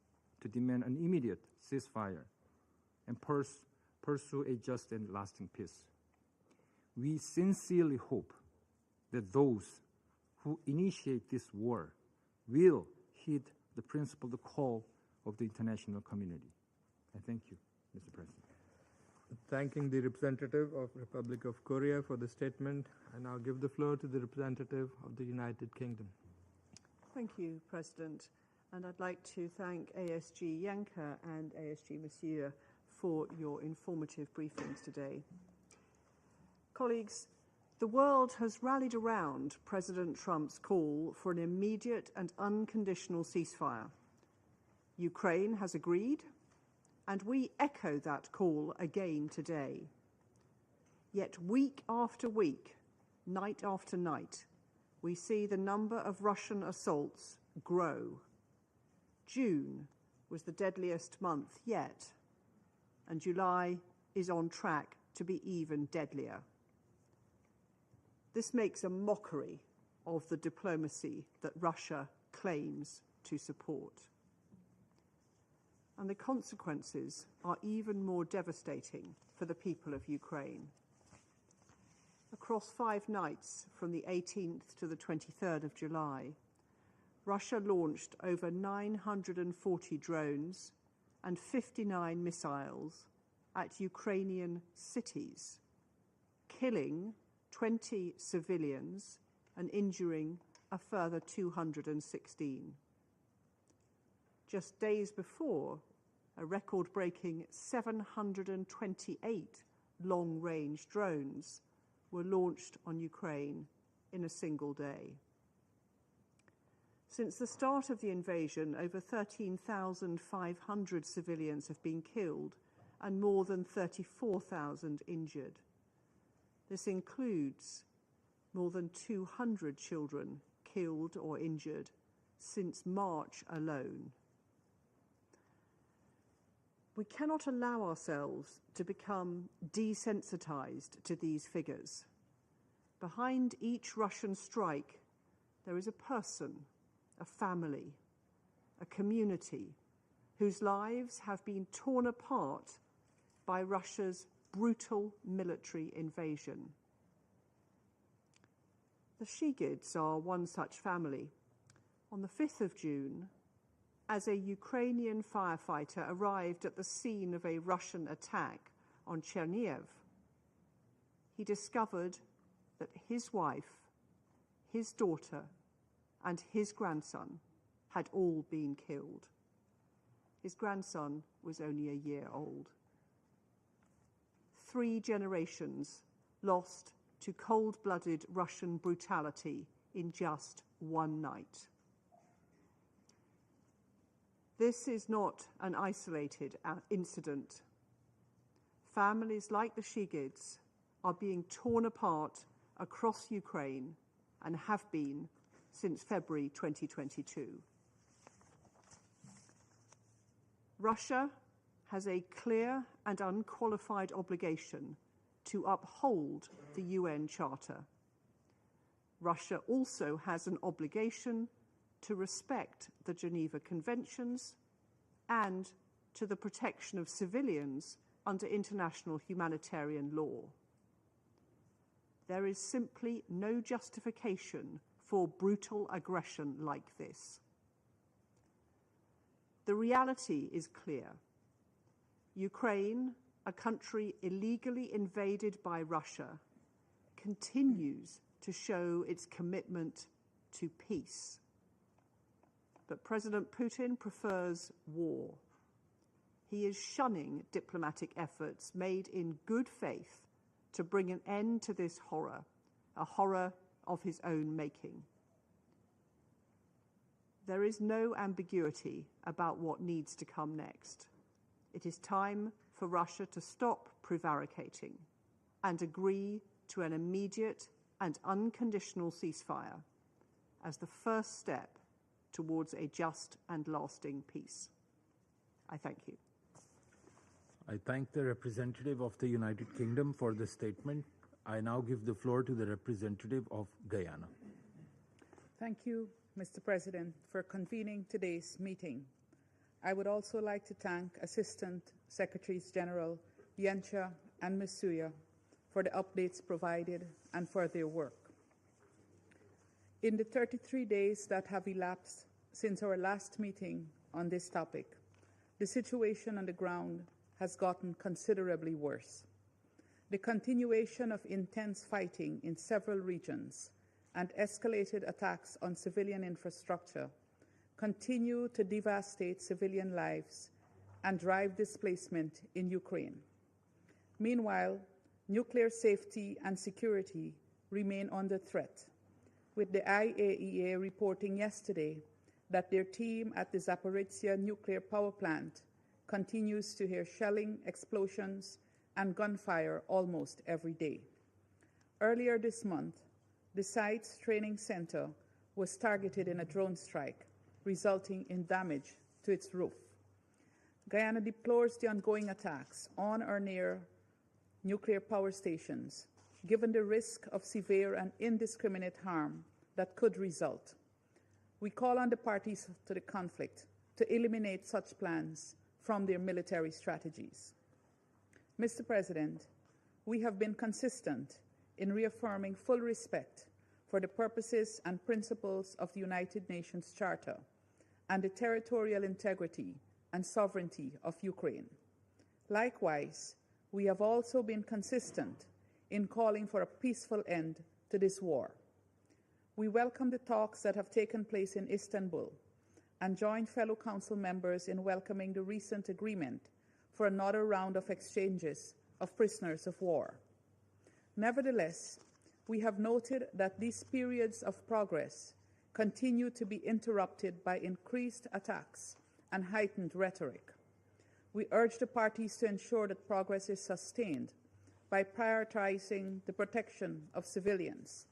to demand an immediate ceasefire and pursue a just and lasting peace. We sincerely hope that those who initiate this war will heed the principle, the call of the international community. I thank you, Mr. President. Thanking the representative of Republic of Korea for the statement, I now give the floor to the representative of the United Kingdom. Thank you, President. And I'd like to thank ASG Yanka and ASG Monsieur for your informative briefings today. Colleagues, the world has rallied around President Trump's call for an immediate and unconditional ceasefire. Ukraine has agreed, and we echo that call again today. Yet week after week, night after night, we see the number of Russian assaults grow. June was the deadliest month yet, and July is on track to be even deadlier. This makes a mockery of the diplomacy that Russia claims to support. And the consequences are even more devastating for the people of Ukraine. Across 5 nights, from the 18th to the 23rd of July, Russia launched over 940 drones and 59 missiles at Ukrainian cities, killing 20 civilians and injuring a further 216. Just days before, a record-breaking 728 long-range drones were launched on Ukraine in a single day. Since the start of the invasion, over 13,500 civilians have been killed and more than 34,000 injured. This includes more than 200 children killed or injured since March alone. We cannot allow ourselves to become desensitized to these figures. Behind each Russian strike, there is a person, a family, a community whose lives have been torn apart by Russia's brutal military invasion. The Shigids are one such family. On the 5th of June, as a Ukrainian firefighter arrived at the scene of a Russian attack on Chernihiv, he discovered that his wife, his daughter, and his grandson had all been killed. His grandson was only a year old. 3 generations lost to cold-blooded Russian brutality in just one night. This is not an isolated incident. Families like the Shigids are being torn apart across Ukraine and have been since February 2022. Russia has a clear and unqualified obligation to uphold the UN Charter. Russia also has an obligation to respect the Geneva Conventions and to the protection of civilians under international humanitarian law. There is simply no justification for brutal aggression like this. The reality is clear. Ukraine, a country illegally invaded by Russia, continues to show its commitment to peace. But President Putin prefers war. He is shunning diplomatic efforts made in good faith to bring an end to this horror, a horror of his own making. There is no ambiguity about what needs to come next. It is time for Russia to stop prevaricating and agree to an immediate and unconditional ceasefire as the first step towards a just and lasting peace. I thank you. I thank the representative of the United Kingdom for the statement. I now give the floor to the representative of Guyana. Thank you, Mr. President, for convening today's meeting. I would also like to thank Assistant Secretaries General Yencha and Masuya for the updates provided and for their work. In the 33 days that have elapsed since our last meeting on this topic, the situation on the ground has gotten considerably worse. The continuation of intense fighting in several regions and escalated attacks on civilian infrastructure continue to devastate civilian lives and drive displacement in Ukraine. Meanwhile, nuclear safety and security remain under threat, with the IAEA reporting yesterday that their team at the Zaporizhzhia nuclear power plant continues to hear shelling, explosions, and gunfire almost every day. Earlier this month, the site's training center was targeted in a drone strike, resulting in damage to its roof. Guyana deplores the ongoing attacks on or near nuclear power stations, given the risk of severe and indiscriminate harm that could result. We call on the parties to the conflict to eliminate such plans from their military strategies. Mr. President, we have been consistent in reaffirming full respect for the purposes and principles of the United Nations Charter and the territorial integrity and sovereignty of Ukraine. Likewise, we have also been consistent in calling for a peaceful end to this war. We welcome the talks that have taken place in Istanbul and join fellow council members in welcoming the recent agreement for another round of exchanges of prisoners of war. Nevertheless, we have noted that these periods of progress continue to be interrupted by increased attacks and heightened rhetoric. We urge the parties to ensure that progress is sustained by prioritizing the protection of civilians,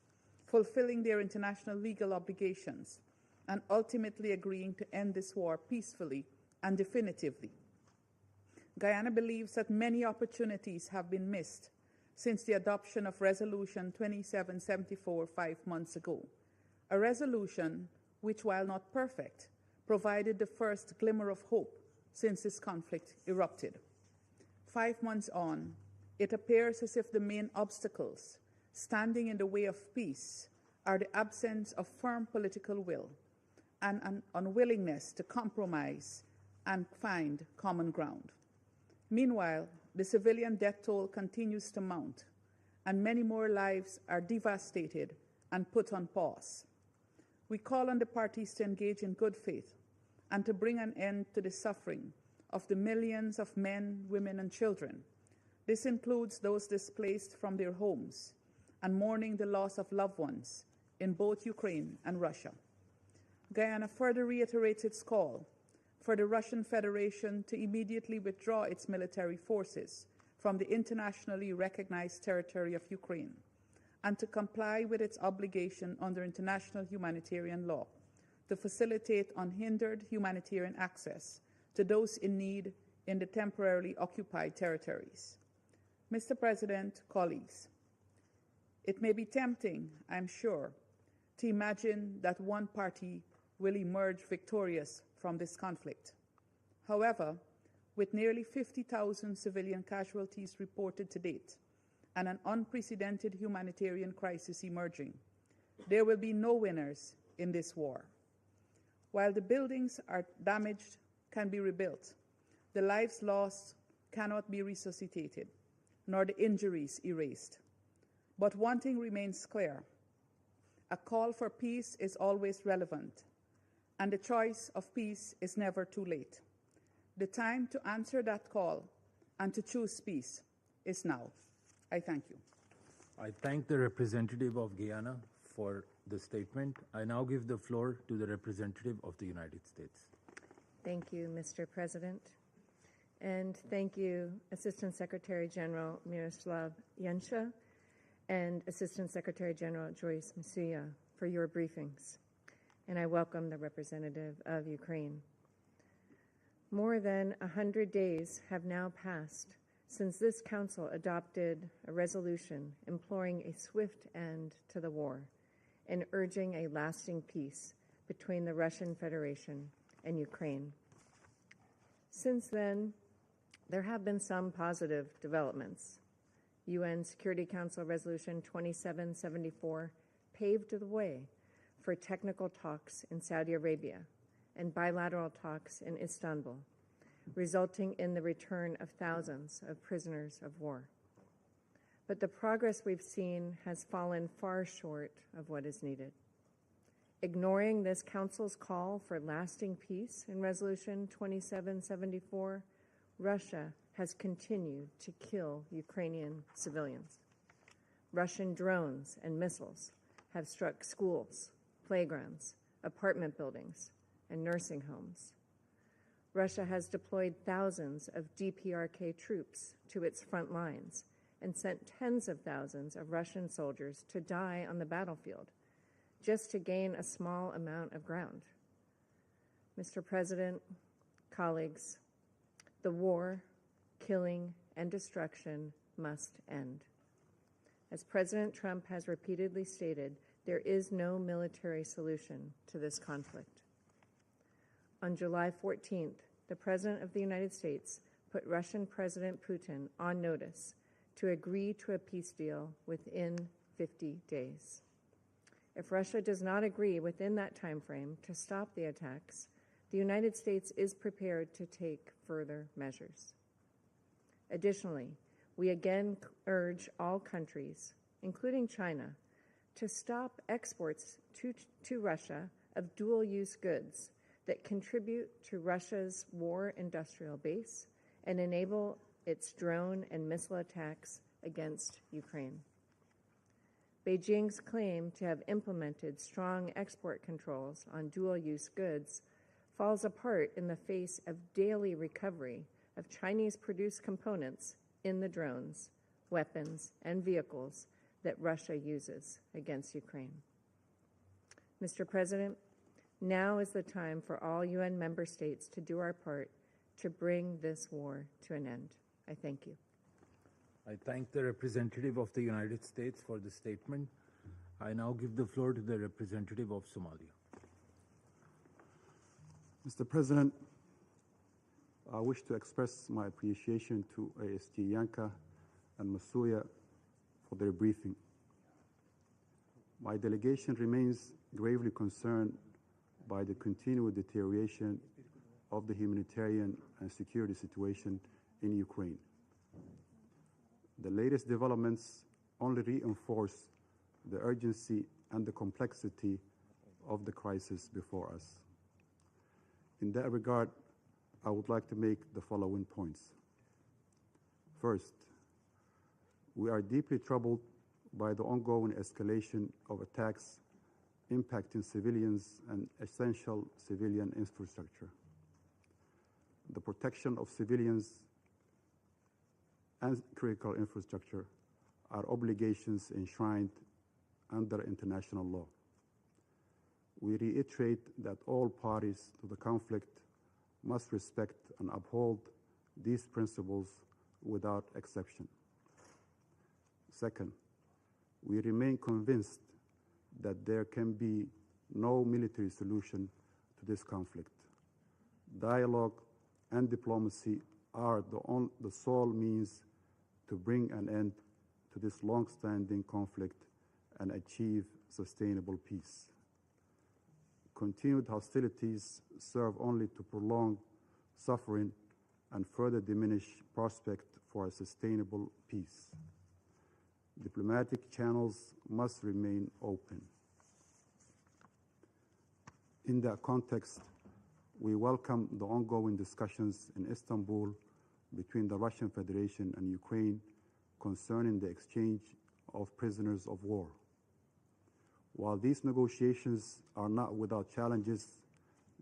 fulfilling their international legal obligations, and ultimately agreeing to end this war peacefully and definitively. Guyana believes that many opportunities have been missed since the adoption of Resolution 2774 5 months ago, a resolution which, while not perfect, provided the first glimmer of hope since this conflict erupted. 5 months on, it appears as if the main obstacles standing in the way of peace are the absence of firm political will and an unwillingness to compromise and find common ground. Meanwhile, the civilian death toll continues to mount, and many more lives are devastated and put on pause. We call on the parties to engage in good faith and to bring an end to the suffering of the millions of men, women, and children. This includes those displaced from their homes and mourning the loss of loved ones in both Ukraine and Russia. Guyana further reiterates its call for the Russian Federation to immediately withdraw its military forces from the internationally recognized territory of Ukraine and to comply with its obligation under international humanitarian law to facilitate unhindered humanitarian access to those in need in the temporarily occupied territories. Mr. President, colleagues, it may be tempting, I'm sure, to imagine that one party will emerge victorious from this conflict. However, with nearly 50,000 civilian casualties reported to date and an unprecedented humanitarian crisis emerging, there will be no winners in this war. While the buildings are damaged can be rebuilt, the lives lost cannot be resuscitated, nor the injuries erased. But one thing remains clear: a call for peace is always relevant, and the choice of peace is never too late. The time to answer that call and to choose peace is now. I thank you. I thank the representative of Guyana for the statement. I now give the floor to the representative of the United States. Thank you, Mr. President. And thank you, Assistant Secretary General Miroslav Yensha and Assistant Secretary General Joyce Masuya for your briefings. And I welcome the representative of Ukraine. More than 100 days have now passed since this Council adopted a resolution imploring a swift end to the war and urging a lasting peace between the Russian Federation and Ukraine. Since then, there have been some positive developments. UN Security Council Resolution 2774 paved the way for technical talks in Saudi Arabia and bilateral talks in Istanbul, resulting in the return of thousands of prisoners of war. But the progress we've seen has fallen far short of what is needed. Ignoring this Council's call for lasting peace in Resolution 2774, Russia has continued to kill Ukrainian civilians. Russian drones and missiles have struck schools, playgrounds, apartment buildings, and nursing homes. Russia has deployed thousands of DPRK troops to its front lines and sent tens of thousands of Russian soldiers to die on the battlefield just to gain a small amount of ground. Mr. President, colleagues, the war, killing, and destruction must end. As President Trump has repeatedly stated, there is no military solution to this conflict. On July 14th, the President of the United States put Russian President Putin on notice to agree to a peace deal within 50 days. If Russia does not agree within that time frame to stop the attacks, the United States is prepared to take further measures. Additionally, we again urge all countries, including China, to stop exports to Russia of dual-use goods that contribute to Russia's war industrial base and enable its drone and missile attacks against Ukraine. Beijing's claim to have implemented strong export controls on dual-use goods falls apart in the face of daily recovery of Chinese-produced components in the drones, weapons, and vehicles that Russia uses against Ukraine. Mr. President, now is the time for all UN member states to do our part to bring this war to an end. I thank you. I thank the representative of the United States for the statement. I now give the floor to the representative of Somalia. Mr. President, I wish to express my appreciation to ASG Yanka and Masuya for their briefing. My delegation remains gravely concerned by the continued deterioration of the humanitarian and security situation in Ukraine. The latest developments only reinforce the urgency and the complexity of the crisis before us. In that regard, I would like to make the following points. First, we are deeply troubled by the ongoing escalation of attacks impacting civilians and essential civilian infrastructure. The protection of civilians and critical infrastructure are obligations enshrined under international law. We reiterate that all parties to the conflict must respect and uphold these principles without exception. Second, we remain convinced that there can be no military solution to this conflict. Dialogue and diplomacy are the sole means to bring an end to this long-standing conflict and achieve sustainable peace. Continued hostilities serve only to prolong suffering and further diminish prospect for a sustainable peace. Diplomatic channels must remain open. In that context, we welcome the ongoing discussions in Istanbul between the Russian Federation and Ukraine concerning the exchange of prisoners of war. While these negotiations are not without challenges,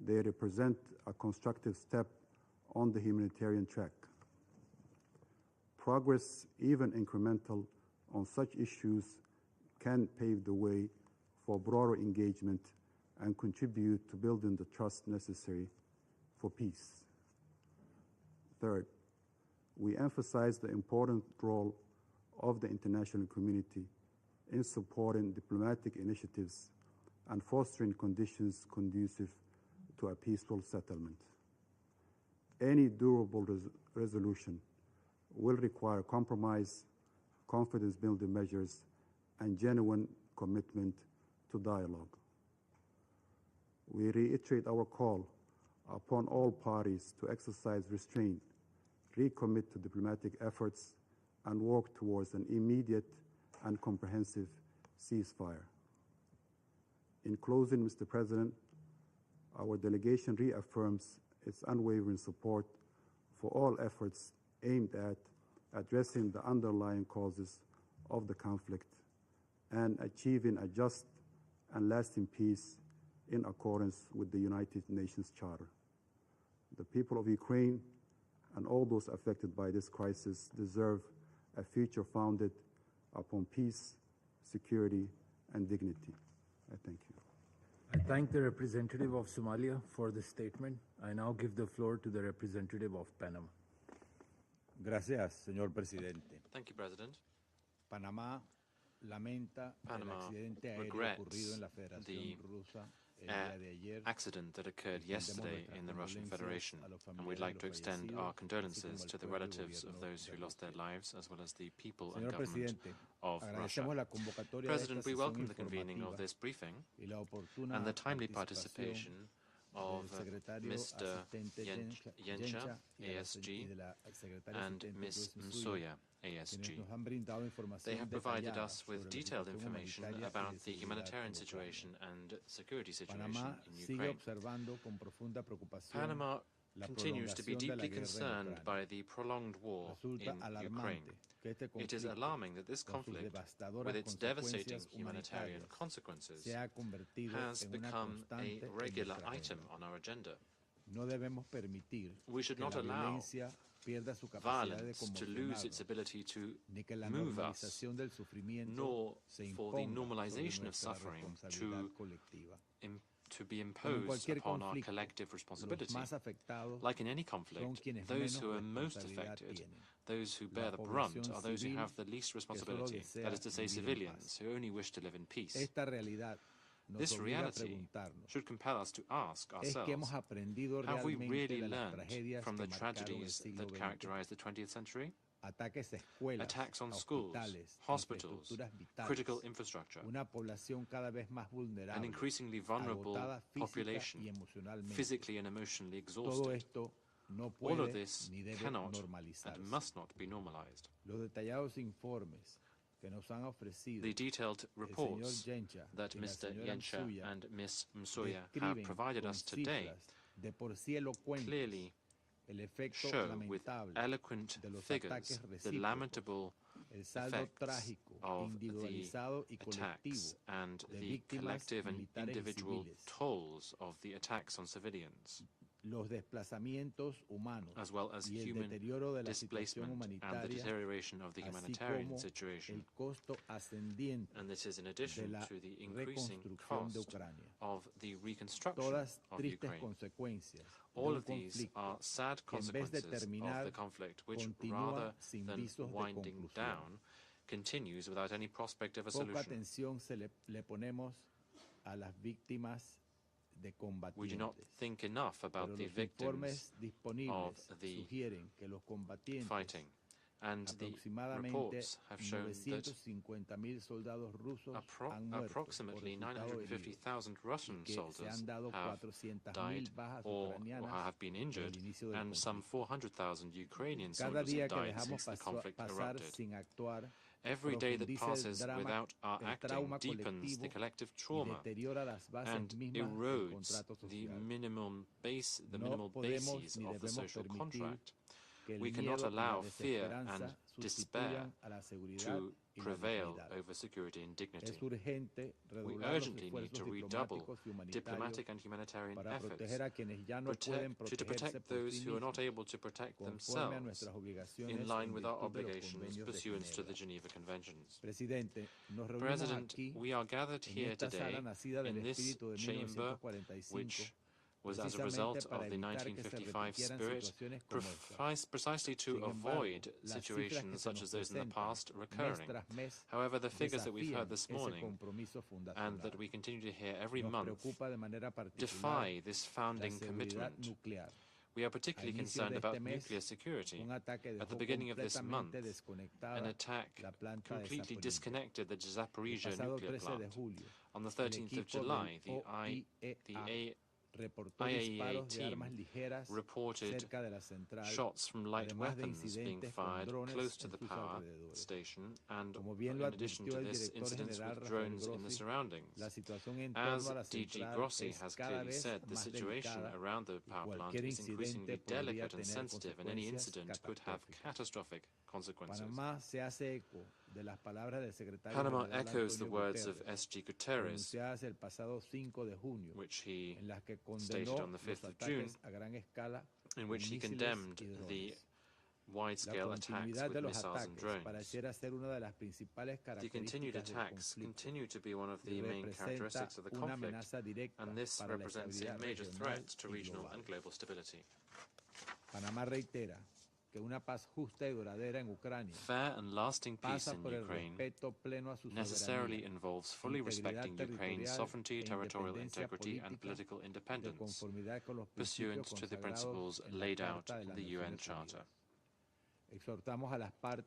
they represent a constructive step on the humanitarian track. Progress, even incremental, on such issues can pave the way for broader engagement and contribute to building the trust necessary for peace. Third, we emphasize the important role of the international community in supporting diplomatic initiatives and fostering conditions conducive to a peaceful settlement. Any durable resolution will require compromise, confidence-building measures, and genuine commitment to dialogue. We reiterate our call upon all parties to exercise restraint, recommit to diplomatic efforts, and work towards an immediate and comprehensive ceasefire. In closing, Mr. President, our delegation reaffirms its unwavering support for all efforts aimed at addressing the underlying causes of the conflict and achieving a just and lasting peace in accordance with the United Nations Charter. The people of Ukraine and all those affected by this crisis deserve a future founded upon peace, security, and dignity. I thank you. I thank the representative of Somalia for the statement. I now give the floor to the representative of Panama. Gracias, señor presidente. Thank you, President. Panamá lamenta el accidente aéreo ocurrido en la Federación Rusa el día de ayer. Accident that occurred yesterday in the Russian Federation, and we'd like to extend our condolences to the relatives of those who lost their lives, as well as the people and government of Russia. President, we welcome the convening of this briefing and the timely participation of Mr. Yencha, ASG, and Ms. Msuya, ASG. They have provided us with detailed information about the humanitarian situation and security situation in Ukraine. Panama continues to be deeply concerned by the prolonged war in Ukraine. It is alarming that this conflict, with its devastating humanitarian consequences, has become a regular item on our agenda. We should not allow violence to lose its ability to move us, nor for the normalization of suffering to be imposed upon our collective responsibility. Like in any conflict, those who are most affected, those who bear the brunt, are those who have the least responsibility, that is to say civilians, who only wish to live in peace. This reality should compel us to ask ourselves, have we really learned from the tragedies that characterize the 20th century? Attacks on schools, hospitals, critical infrastructure, an increasingly vulnerable population, physically and emotionally exhausted. All of this cannot and must not be normalized. The detailed reports that Mr. Yencha and Ms. Msuya have provided us today clearly show with eloquent figures the lamentable effects of the attacks and the collective and individual tolls of the attacks on civilians, as well as human displacement and the deterioration of the humanitarian situation. And this is in addition to the increasing cost of the reconstruction of Ukraine. All of these are sad consequences of the conflict, which, rather than winding down, continues without any prospect of a solution. We do not think enough about the victims of the fighting, and the reports have shown that approximately 950,000 Russian soldiers have died or have been injured, and some 400,000 Ukrainian soldiers have died since the conflict erupted. Every day that passes without our acting deepens the collective trauma and erodes the minimal bases of the social contract. We cannot allow fear and despair to prevail over security and dignity. We urgently need to redouble diplomatic and humanitarian efforts to protect those who are not able to protect themselves, in line with our obligations pursuant to the Geneva Conventions. President, we are gathered here today in this chamber, which was as a result of the 1955 spirit, precisely to avoid situations such as those in the past recurring. However, the figures that we've heard this morning, and that we continue to hear every month, defy this founding commitment. We are particularly concerned about nuclear security. At the beginning of this month, an attack completely disconnected the Zaporizhia nuclear plant. On the 13th of July, the IAEA team reported shots from light weapons being fired close to the power station, and in addition to this, incidents with drones in the surroundings. As DG Grossi has clearly said, the situation around the power plant is increasingly delicate and sensitive, and any incident could have catastrophic consequences. Panama echoes the words of SG Guterres, which he stated on the 5th of June, in which he condemned the wide-scale attacks with missiles and drones. The continued attacks continue to be one of the main characteristics of the conflict, and this represents a major threat to regional and global stability. Fair and lasting peace in Ukraine necessarily involves fully respecting Ukraine's sovereignty, territorial integrity, and political independence, pursuant to the principles laid out in the UN Charter.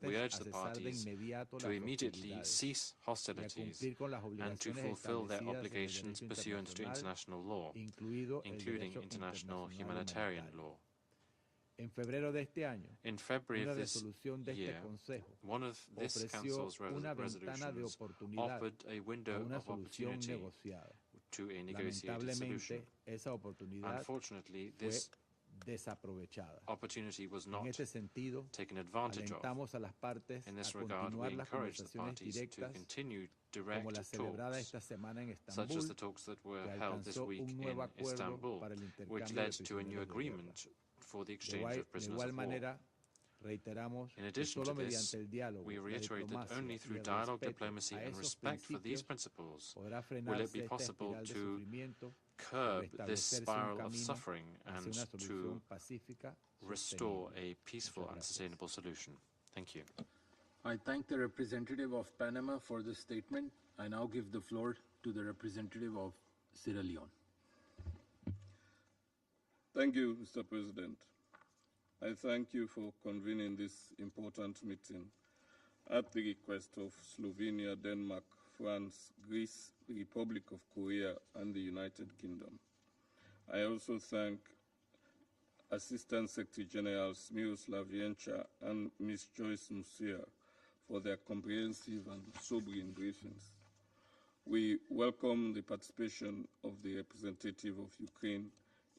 We urge the parties to immediately cease hostilities and to fulfill their obligations pursuant to international law, including international humanitarian law. In February of this year, one of this Council's resolutions offered a window of opportunity to a negotiated solution. Unfortunately, this opportunity was not taken advantage of. In this regard, we encourage the parties to continue direct talks, such as the talks that were held this week in Istanbul, which led to a new agreement for the exchange of prisoners of war. In addition to this, we reiterate that only through dialogue, diplomacy, and respect for these principles will it be possible to curb this spiral of suffering and to restore a peaceful and sustainable solution. Thank you. I thank the representative of Panama for the statement. I now give the floor to the representative of Sierra Leone. Thank you, Mr. President. I thank you for convening this important meeting at the request of Slovenia, Denmark, France, Greece, the Republic of Korea, and the United Kingdom. I also thank Assistant Secretary Generals Miroslav Jenča and Ms. Joyce Musia for their comprehensive and sobering briefings. We welcome the participation of the representative of Ukraine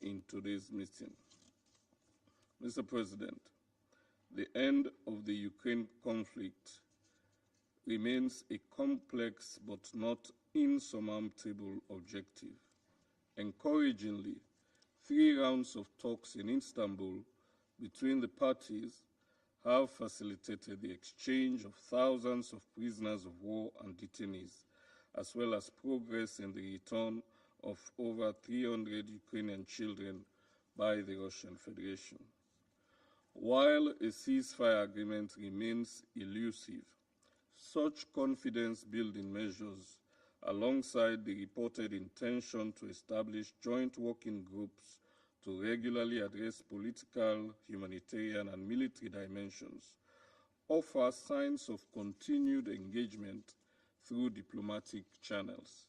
in today's meeting. Mr. President, the end of the Ukraine conflict remains a complex but not insurmountable objective. Encouragingly, 3 rounds of talks in Istanbul between the parties have facilitated the exchange of thousands of prisoners of war and detainees, as well as progress in the return of over 300 Ukrainian children by the Russian Federation. While a ceasefire agreement remains elusive, such confidence-building measures, alongside the reported intention to establish joint working groups to regularly address political, humanitarian, and military dimensions, offer signs of continued engagement through diplomatic channels.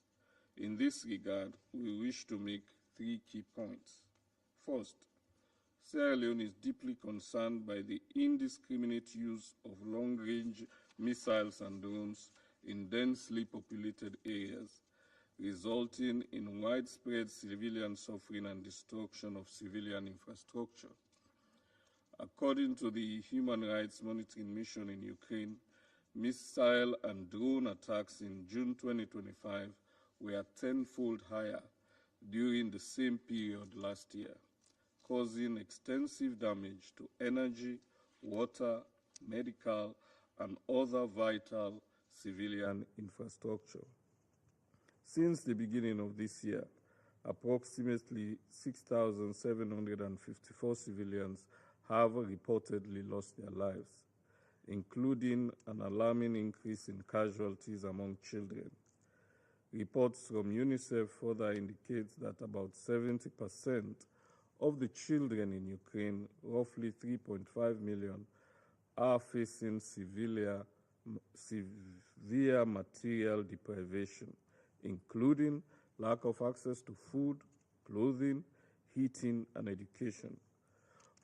In this regard, we wish to make 3 key points. First, Sierra Leone is deeply concerned by the indiscriminate use of long-range missiles and drones in densely populated areas, resulting in widespread civilian suffering and destruction of civilian infrastructure. According to the Human Rights Monitoring Mission in Ukraine, missile and drone attacks in June 2025 were 10-fold higher during the same period last year, causing extensive damage to energy, water, medical, and other vital civilian infrastructure. Since the beginning of this year, approximately 6,754 civilians have reportedly lost their lives, including an alarming increase in casualties among children. Reports from UNICEF further indicate that about 70% of the children in Ukraine, roughly 3.5 million, are facing severe material deprivation, including lack of access to food, clothing, heating, and education.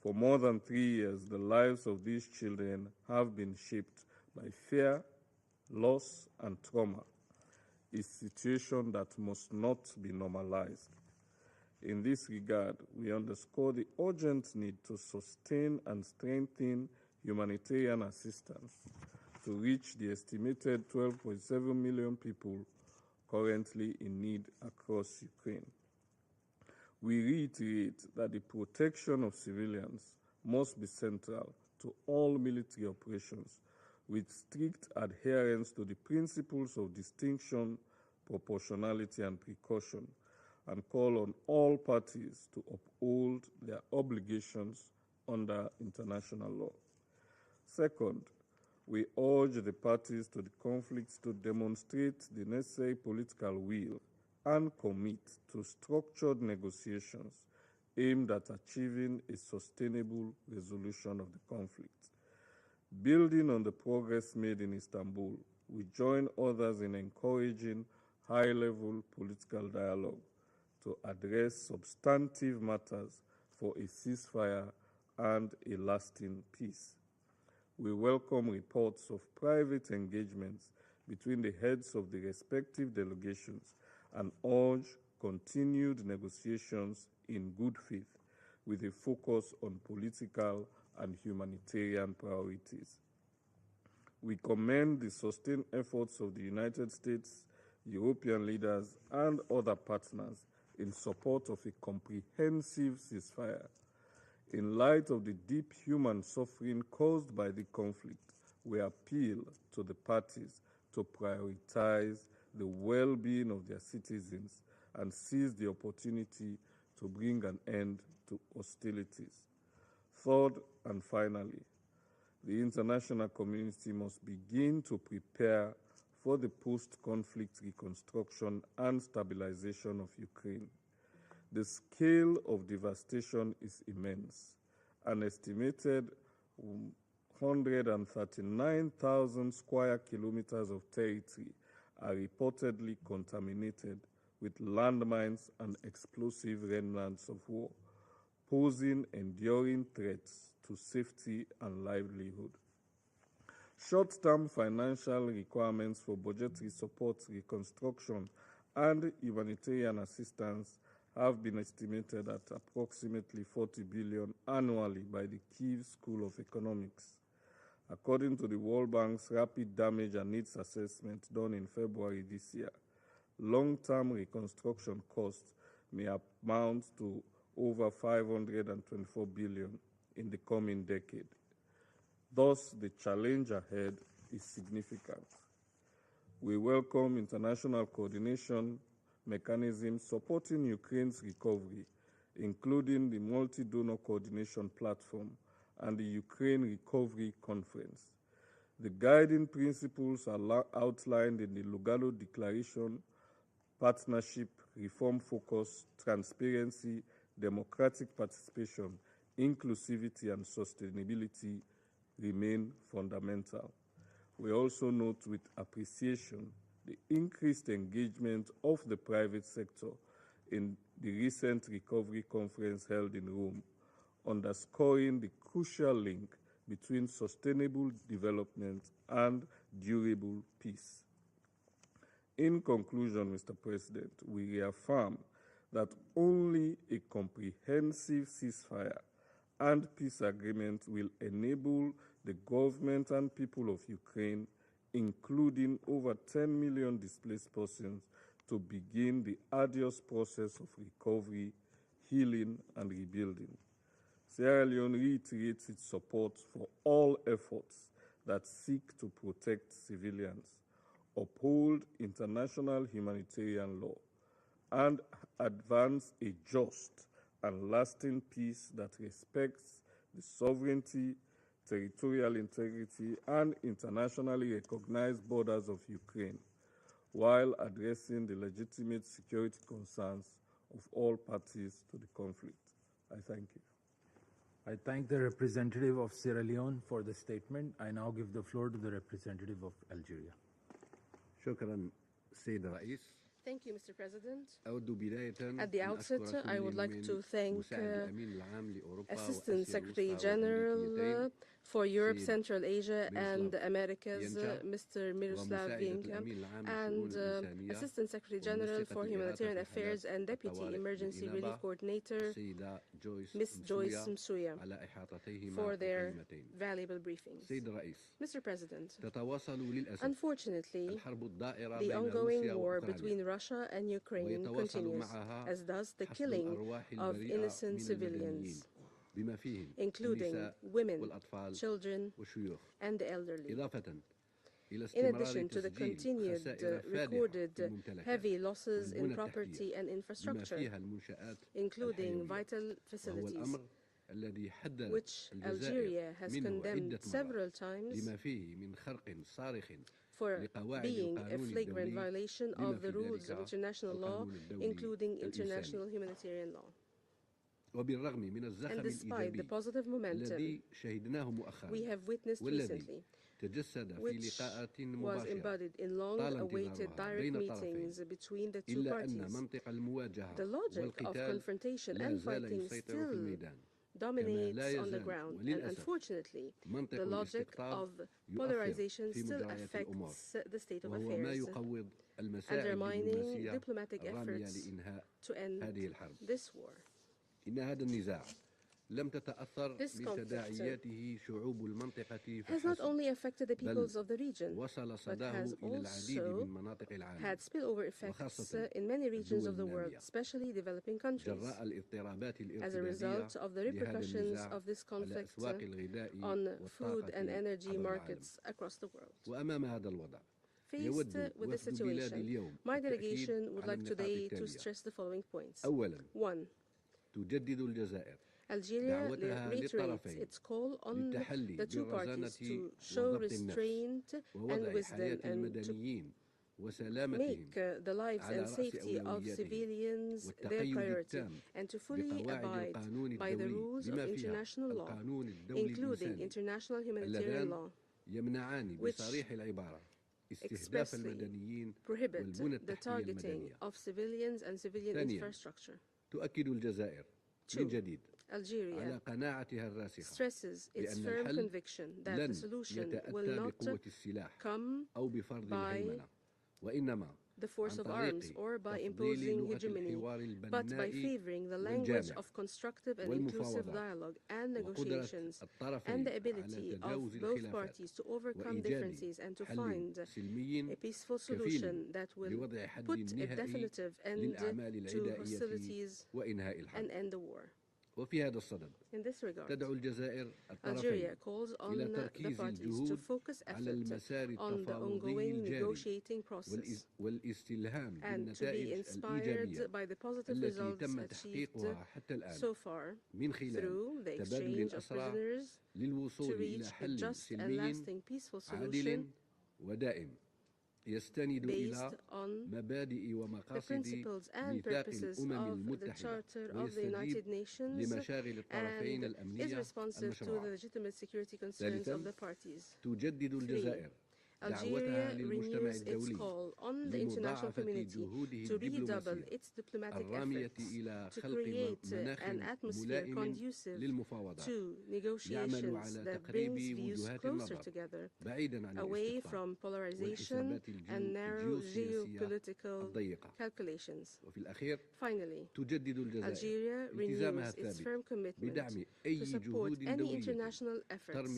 For more than 3 years, the lives of these children have been shaped by fear, loss, and trauma, a situation that must not be normalized. In this regard, we underscore the urgent need to sustain and strengthen humanitarian assistance to reach the estimated 12.7 million people currently in need across Ukraine. We reiterate that the protection of civilians must be central to all military operations, with strict adherence to the principles of distinction, proportionality, and precaution, and call on all parties to uphold their obligations under international law. Second, we urge the parties to the conflict to demonstrate the necessary political will and commit to structured negotiations aimed at achieving a sustainable resolution of the conflict. Building on the progress made in Istanbul, we join others in encouraging high-level political dialogue to address substantive matters for a ceasefire and a lasting peace. We welcome reports of private engagements between the heads of the respective delegations and urge continued negotiations in good faith with a focus on political and humanitarian priorities. We commend the sustained efforts of the United States, European leaders, and other partners in support of a comprehensive ceasefire. In light of the deep human suffering caused by the conflict, we appeal to the parties to prioritize the well-being of their citizens and seize the opportunity to bring an end to hostilities. Third and finally, the international community must begin to prepare for the post-conflict reconstruction and stabilization of Ukraine. The scale of devastation is immense. An estimated 139,000 square kilometers of territory are reportedly contaminated with landmines and explosive remnants of war, posing enduring threats to safety and livelihood. Short-term financial requirements for budgetary support, reconstruction, and humanitarian assistance have been estimated at approximately 40 billion annually by the Kyiv School of Economics. According to the World Bank's Rapid Damage and Needs Assessment done in February this year, long-term reconstruction costs may amount to over 524 billion in the coming decade. Thus, the challenge ahead is significant. We welcome international coordination mechanisms supporting Ukraine's recovery, including the Multi-Donor Coordination Platform and the Ukraine Recovery Conference. The guiding principles are outlined in the Lugano Declaration: partnership, reform focus, transparency, democratic participation, inclusivity, and sustainability remain fundamental. We also note with appreciation the increased engagement of the private sector in the recent recovery conference held in Rome, underscoring the crucial link between sustainable development and durable peace. In conclusion, Mr. President, we reaffirm that only a comprehensive ceasefire and peace agreement will enable the government and people of Ukraine, including over 10 million displaced persons, to begin the arduous process of recovery, healing, and rebuilding. Sierra Leone reiterates its support for all efforts that seek to protect civilians, uphold international humanitarian law, and advance a just and lasting peace that respects the sovereignty, territorial integrity, and internationally recognized borders of Ukraine, while addressing the legitimate security concerns of all parties to the conflict. I thank you. I thank the representative of Sierra Leone for the statement. I now give the floor to the representative of Algeria. شكرا سيد الرئيس. Thank you, Mr. President. At the outset, I would like to thank Assistant Secretary General for Europe, Central Asia, and the Americas, Mr. Miroslav Vienka, and Assistant Secretary General for Humanitarian Affairs and Deputy Emergency Relief Coordinator, Ms. Joyce Msuya, for their valuable briefings. Mr. President, unfortunately, the ongoing war between Russia and Ukraine continues, as does the killing of innocent civilians, including women, children, and the elderly. In addition to the continued recorded heavy losses in property and infrastructure, including vital facilities, which Algeria has condemned several times for being a flagrant violation of the rules of international law, including international humanitarian law. And despite the positive momentum we have witnessed recently, which was embodied in long-awaited direct meetings between the two parties, the logic of confrontation and fighting still dominates on the ground, and unfortunately, the logic of polarization still affects the state of affairs, undermining diplomatic efforts to end this war. This conflict has not only affected the peoples of the region, but has also had spillover effects in many regions of the world, especially developing countries, as a result of the repercussions of this conflict on food and energy markets across the world. Faced with this situation, my delegation would like today to stress the following points. 1. Algeria reiterates its call on the two parties to show restraint and wisdom and to make the lives and safety of civilians their priority, and to fully abide by the rules of international law, including international humanitarian law, which expressly prohibit the targeting of civilians and civilian infrastructure. 2. Algeria stresses its firm conviction that the solution will not come by the force of arms or by imposing hegemony, but by favoring the language of constructive and inclusive dialogue and negotiations, and the ability of both parties to overcome differences and to find a peaceful solution that will put a definitive end to hostilities and end the war. In this regard, Algeria calls on the parties to focus effort on the ongoing negotiating process and to be inspired by the positive results achieved so far through the exchange of prisoners to reach a just and lasting peaceful solution based on the principles and purposes of the Charter of the United Nations and is responsive to the legitimate security concerns of the parties. 3. Algeria renews its call on the international community to redouble its diplomatic efforts to create an atmosphere conducive to negotiations that brings views closer together, away from polarization and narrow geopolitical calculations. Finally, Algeria renews its firm commitment to support any international efforts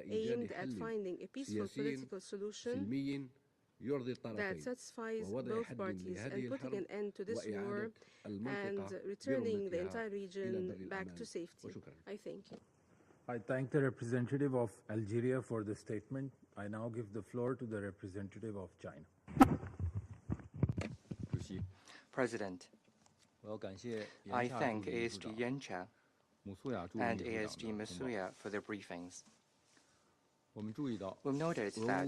aimed at finding a peaceful political solution that satisfies both parties and putting an end to this war and returning the entire region back to safety. I thank you. I thank the representative of Algeria for the statement. I now give the floor to the representative of China. President, I thank ASG Yencha and ASG Masuya for their briefings. We've noticed that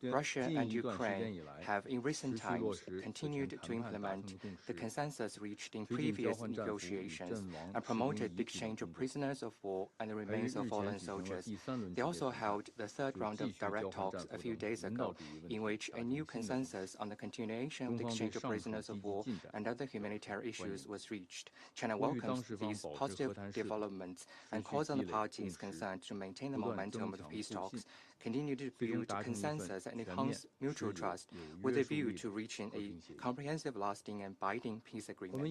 Russia and Ukraine have in recent times continued to implement the consensus reached in previous negotiations and promoted the exchange of prisoners of war and the remains of fallen soldiers. They also held the third round of direct talks a few days ago, in which a new consensus on the continuation of the exchange of prisoners of war and other humanitarian issues was reached. China welcomes these positive developments and calls on the parties concerned to maintain the momentum of the peace talks, continue to build consensus and enhance mutual trust with a view to reaching a comprehensive, lasting and binding peace agreement.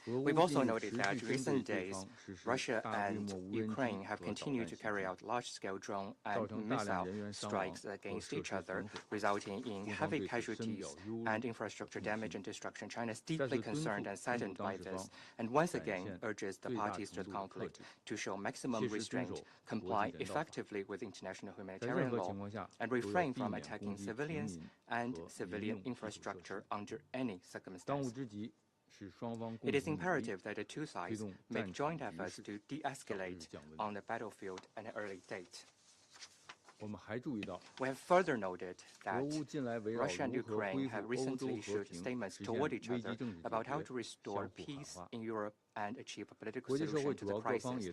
We've also noted that in recent days, Russia and Ukraine have continued to carry out large-scale drone and missile strikes against each other, resulting in heavy casualties and infrastructure damage and destruction. China is deeply concerned and saddened by this, and once again urges the parties to the conflict to show maximum restraint, comply effectively with international humanitarian law, and refrain from attacking civilians and civilian infrastructure under any circumstance. It is imperative that the two sides make joint efforts to de-escalate on the battlefield at an early date. We have further noted that Russia and Ukraine have recently issued statements toward each other about how to restore peace in Europe and achieve a political solution to the crisis.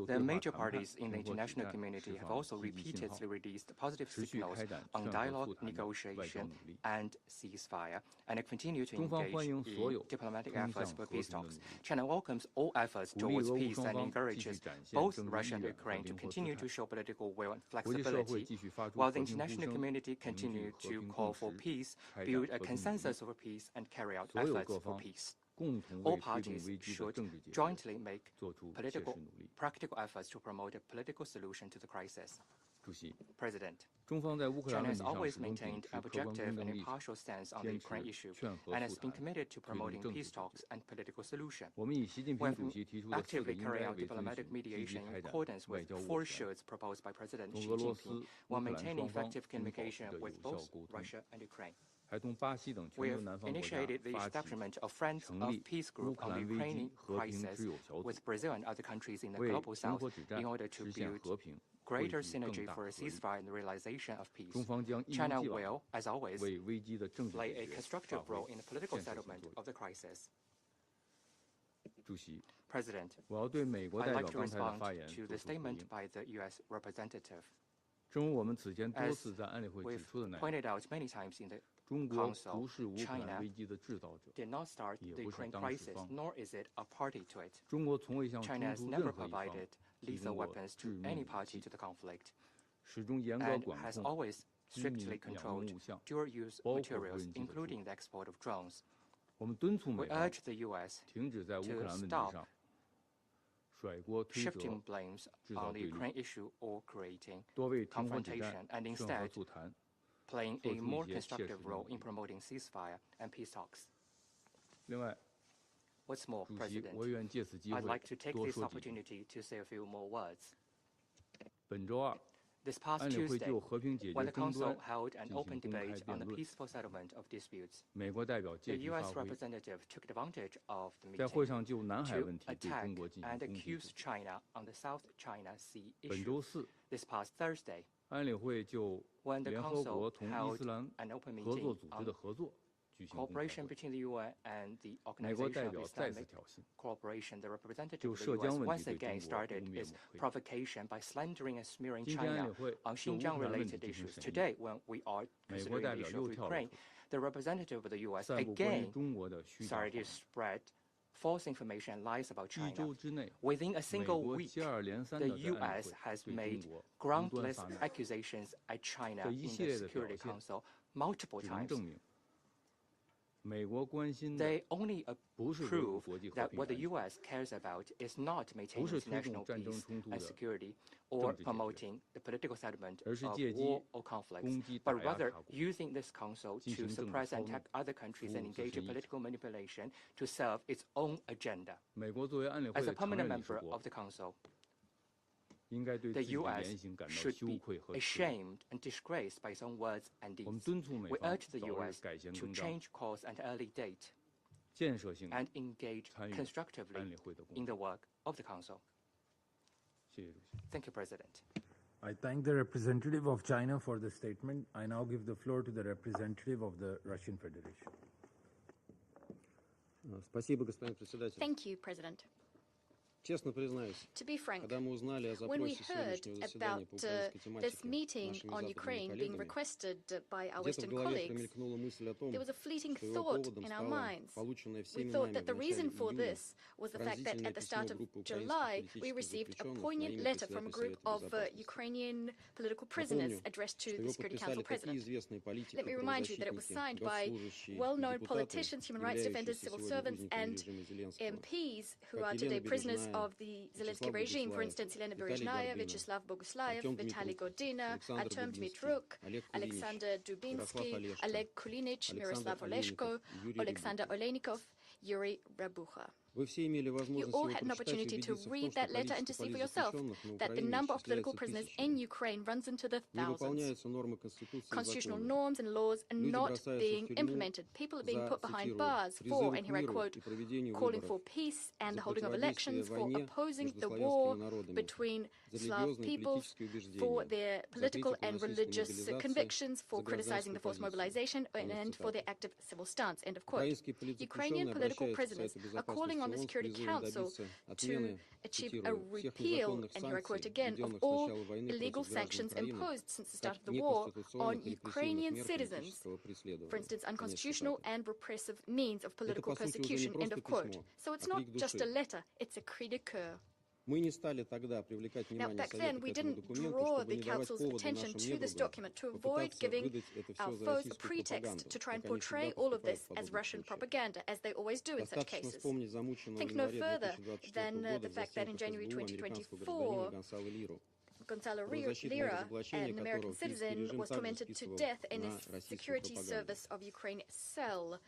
The major parties in the international community have also repeatedly released positive signals on dialogue, negotiation, and ceasefire, and continue to engage in diplomatic efforts for peace talks. China welcomes all efforts towards peace and encourages both Russia and Ukraine to continue to show political will and flexibility, while the international community continue to call for peace, build a consensus over peace, and carry out efforts for peace. All parties should jointly make practical efforts to promote a political solution to the crisis. President, China has always maintained an objective and impartial stance on the Ukraine issue and has been committed to promoting peace talks and political solution. We have actively carried out diplomatic mediation in accordance with 4 shoulds proposed by President Xi Jinping while maintaining effective communication with both Russia and Ukraine. We have initiated the establishment of Friends of Peace Group on the Ukrainian crisis with Brazil and other countries in the global south in order to build greater synergy for a ceasefire and the realization of peace. China will, as always, play a constructive role in the political settlement of the crisis. President, I'd like to respond to the statement by the U.S. representative. As we've pointed out many times in the Council, China did not start the Ukraine crisis, nor is it a party to it. China has never provided lethal weapons to any party to the conflict, and has always strictly controlled dual-use materials, including the export of drones. We urge the U.S. to stop shifting blames on the Ukraine issue or creating confrontation, and instead playing a more constructive role in promoting ceasefire and peace talks. What's more, President, I'd like to take this opportunity to say a few more words. This past Tuesday, when the Council held an open debate on the peaceful settlement of disputes, the U.S. representative took advantage of the meeting to attack and accuse China on the South China Sea issue. This past Thursday, when the Council held an open meeting on cooperation between the UN and the Organization of Islamic Cooperation, the representative of the U.S. once again started its provocation by slandering and smearing China on Xinjiang-related issues. Today, when we are considering the issue of Ukraine, the representative of the U.S. again started to spread false information and lies about China. Within a single week, the U.S. has made groundless accusations at China in the Security Council multiple times. They only prove that what the U.S. cares about is not maintaining international peace and security or promoting the political settlement of war or conflicts, but rather using this council to suppress and attack other countries and engage in political manipulation to serve its own agenda. As a permanent member of the council, the U.S. should be ashamed and disgraced by its own words and deeds. We urge the U.S. to change course at an early date and engage constructively in the work of the Council. Thank you, President. I thank the representative of China for the statement. I now give the floor to the representative of the Russian Federation. Thank you, President. To be frank, when we heard about this meeting on Ukraine being requested by our Western colleagues, there was a fleeting thought in our minds. We thought that the reason for this was the fact that at the start of July, we received a poignant letter from a group of Ukrainian political prisoners addressed to the Security Council President. Let me remind you that it was signed by well-known politicians, human rights defenders, civil servants, and MPs who are today prisoners of the Zelensky regime. For instance, Elena Berezhnaya, Vyacheslav Boguslayev, Vitaly Godina, Artem Dmitruk, Alexander Dubinsky, Oleg Kulinich, Miroslav Oleshko, Alexander Oleynikov, Yuri Rabucha. You all had an opportunity to read that letter and to see for yourself that the number of political prisoners in Ukraine runs into the thousands. Constitutional norms and laws are not being implemented. People are being put behind bars for, and here I quote, calling for peace and the holding of elections, for opposing the war between Slav peoples, for their political and religious convictions, for criticizing the forced mobilization, and for their active civil stance, end of quote. Ukrainian political prisoners are calling on the Security Council to achieve a repeal, and here I quote again, of all illegal sanctions imposed since the start of the war on Ukrainian citizens, for instance, unconstitutional and repressive means of political persecution, end of quote. So it's not just a letter, it's a cri de coeur. Now, back then, we didn't draw the Council's attention to this document to avoid giving our foes a pretext to try and portray all of this as Russian propaganda, as they always do in such cases. Think no further than the fact that in January 2024, Gonzalo Lira, an American citizen, was tormented to death in a security service of Ukraine cell,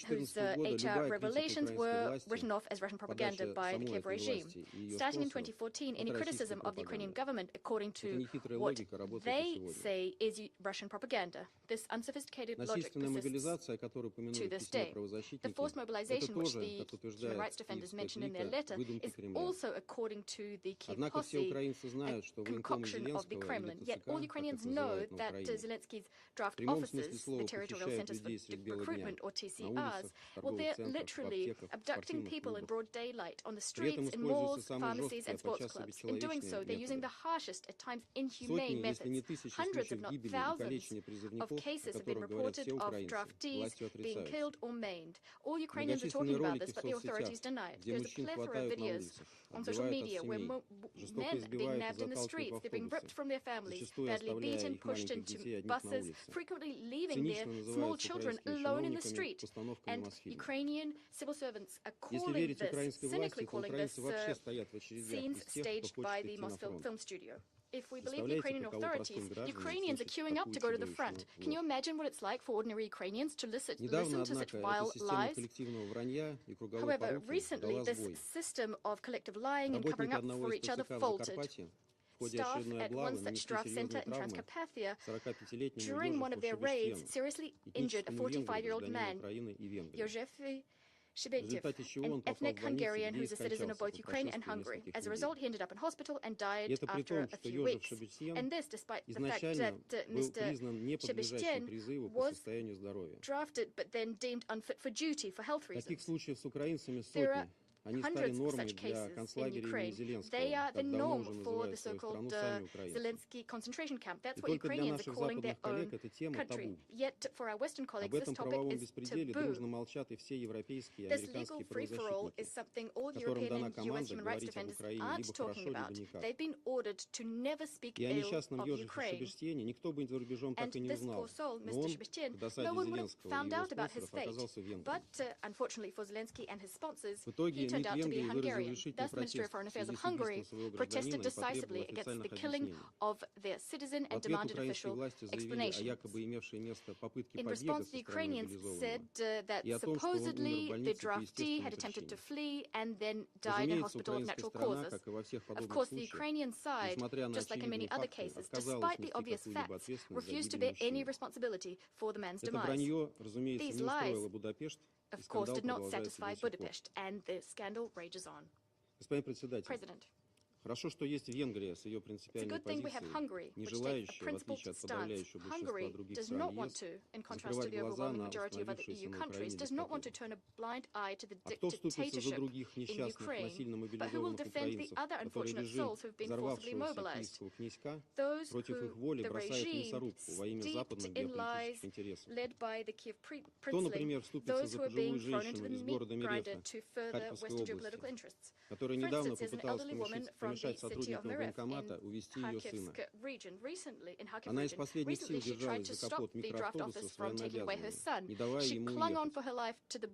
whose HR revelations were written off as Russian propaganda by the Kiev regime. Starting in 2014, any criticism of the Ukrainian government, according to what they say is Russian propaganda. This unsophisticated logic persists to this day. The forced mobilization, which the human rights defenders mentioned in their letter, is also, according to the Kiev posse, a concoction of the Kremlin. Yet all Ukrainians know that Zelensky's draft officers, the Territorial Centers for Recruitment, or TCRs, well, they're literally abducting people in broad daylight on the streets, in malls, pharmacies, and sports clubs. In doing so, they're using the harshest, at times inhumane methods. Hundreds, if not thousands, of cases have been reported of draftees being killed or maimed. All Ukrainians are talking about this, but the authorities deny it. There's a plethora of videos on social media where men are being nabbed in the streets, they're being ripped from their families, badly beaten, pushed into buses, frequently leaving their small children alone in the street. And Ukrainian civil servants are calling this, cynically calling this, scenes staged by the Moscow film studio. If we believe the Ukrainian authorities, Ukrainians are queuing up to go to the front. Can you imagine what it's like for ordinary Ukrainians to listen to such vile lies? However, recently this system of collective lying and covering up for each other faltered. Staff at one such draft center in Transcarpathia, during one of their raids, seriously injured a 45-year-old man, Yozefi Shibetyev, an ethnic Hungarian who's a citizen of both Ukraine and Hungary. As a result, he ended up in hospital and died after a few weeks. And this despite the fact that Mr. Shibetyen was drafted but then deemed unfit for duty for health reasons. There are hundreds of such cases in Ukraine. They are the norm for the so-called Zelensky concentration camp. That's what Ukrainians are calling their own country. Yet for our Western colleagues, this topic is taboo. This legal free-for-all is something all the European and US human rights defenders aren't talking about. They've been ordered to never speak ill of Ukraine. And this poor soul, Mr. Shibetyen, no one would have found out about his fate. But unfortunately for Zelensky and his sponsors, he turned out to be Hungarian. Thus, the Ministry of Foreign Affairs of Hungary protested decisively against the killing of their citizen and demanded official explanations. In response, the Ukrainians said that supposedly the draftee had attempted to flee and then died in hospital of natural causes. Of course, the Ukrainian side, just like in many other cases, despite the obvious facts, refused to bear any responsibility for the man's demise. These lies, of course, did not satisfy Budapest, and the scandal rages on. President, Хорошо, что есть Венгрия с ее принципиальной позицией, не желающая, в отличие от подавляющего большинства других стран ЕС, закрывать глаза на установившееся на Украине диктатуру. А кто вступится за других несчастных, насильно мобилизованных украинцев, которые режим взорвавшегося киевского князька против их воли бросает в мясорубку во имя западных геополитических интересов? Кто, например, вступится за пожилую женщину из города Мерефа, Харьковской области, которая недавно попыталась помешать сотрудникам военкомата увезти ее сына? Она из последних сил держалась за капот микроавтобуса с военнообязанными, не давая ему уехать.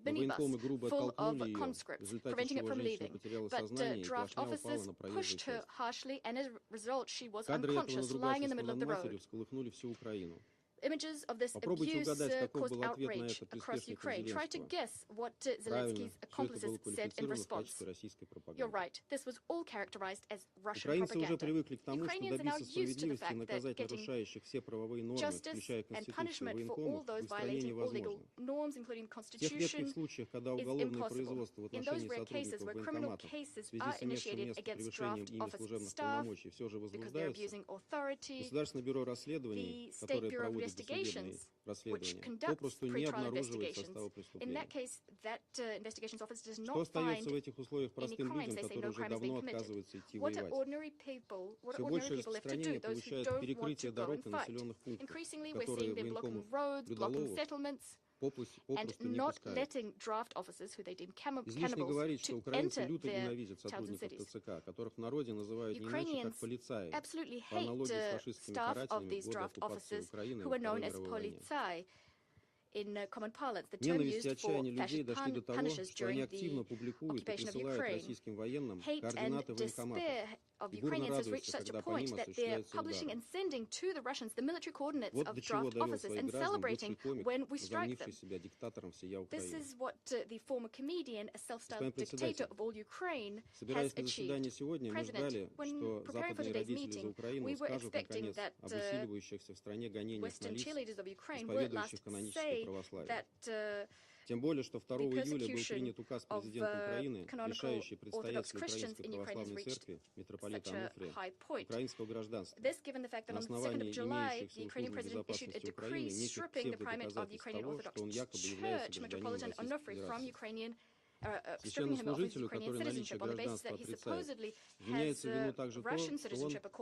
Но военкомы грубо оттолкнули ее, в результате чего женщина потеряла сознание и плашмя упала на проезжей части. Кадры этого надругательства над матерью всколыхнули всю Украину. Images of this abuse caused outrage across Ukraine. Try to guess what Zelensky's accomplices said in response. You're right. This was all characterized as Russian propaganda. Ukrainians are now used to the fact that getting justice and punishment for all those violating all legal norms, including the Constitution, is impossible. In those rare cases where criminal cases are initiated against draft office staff because they're abusing authority, the State Bureau of Investigations, which conducts pre-trial investigations, in that case, that investigations office does not find any crimes. They say no crime has been committed. What are ordinary people left to do? Those who don't want to go and fight. Increasingly, we're seeing them blocking roads, blocking settlements, and not letting draft officers, who they deem cannibals, to enter their towns and cities. Ukrainians absolutely hate staff of these draft officers, who are known as politsai in common parlance, the term used for fascist punishers during the occupation of Ukraine. Hate and despair of Ukrainians has reached such a point that they're publishing and sending to the Russians the military coordinates of draft officers and celebrating when we strike them. This is what the former comedian, a self-styled dictator of all Ukraine, has achieved. President, when preparing for today's meeting, we were expecting that Western cheerleaders of Ukraine will at last say that Тем более, что 2 июля был принят указ президента Украины, лишающий предстоящей Украинской православной церкви митрополита Ануфрия украинского гражданства. На основании имеющихся условий безопасности Украины нет всех доказательств того, что он якобы является гражданином Российской Федерации. Священнослужителю, который наличие гражданства отрицает, вменяется в вину также то, что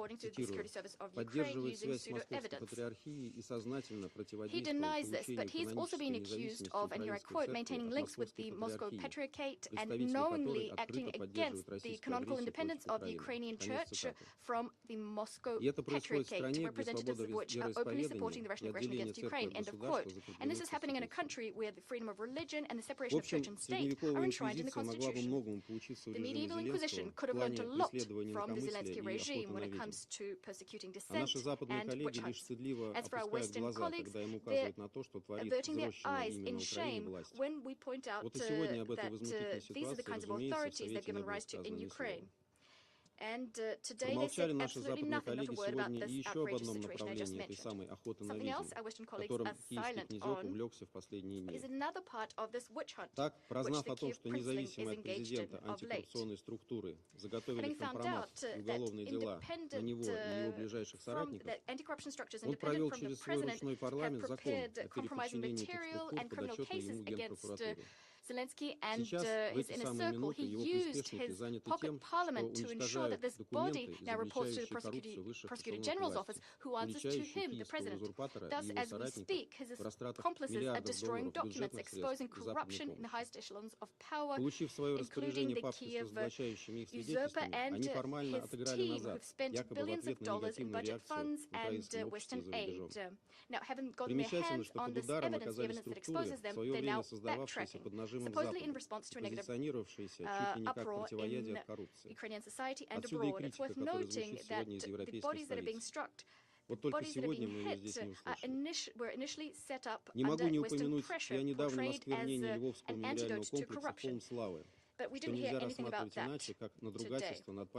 он, цитирую, поддерживает связь с Московской Патриархией и сознательно противодействует получению экономической независимости украинской церкви от Московской Патриархии, представителю которой открыто поддерживает российскую агрессию против Украины. И это происходит в стране, где свобода вероисповедания и отделение церкви от государства закреплены в общем, средневековая инквизиция могла бы многому поучиться у режима Зеленского в плане преследования инакомыслия и охоты на ведьм. А наши западные коллеги лишь стыдливо опускают глаза, когда им указывают на то, что творит взросшая имя на Украине власть. Вот и сегодня об этой возмутительной ситуации, разумеется, заметили высказанные сегодня. Промолчали наши западные коллеги сегодня и еще об одном направлении этой самой охоты на ведьм, которым киевский князек увлекся в последние дни. Так, прознав о том, что независимые от президента антикоррупционные структуры заготовили компромат и уголовные дела на него и его ближайших соратников, он провел через свой ручной парламент закон о переподчинении этих структур подотчетной ему Генпрокуратуре. Zelensky and his inner circle, he used his pocket parliament to ensure that this body now reports to the Prosecutor General's office, who answers to him, the President. Thus, as we speak, his accomplices are destroying documents exposing corruption in the highest echelons of power, including the Kiev usurper and his team, who have spent billions of dollars in budget funds and Western aid. Now, having gotten their hands on this evidence, the evidence that exposes them, they're now backtracking, supposedly in response to a negative uproar in Ukrainian society and abroad. It's worth noting that the bodies that are being struck, the bodies that are being hit, were initially set up under Western pressure, portrayed as an antidote to corruption. But we didn't hear anything about that today.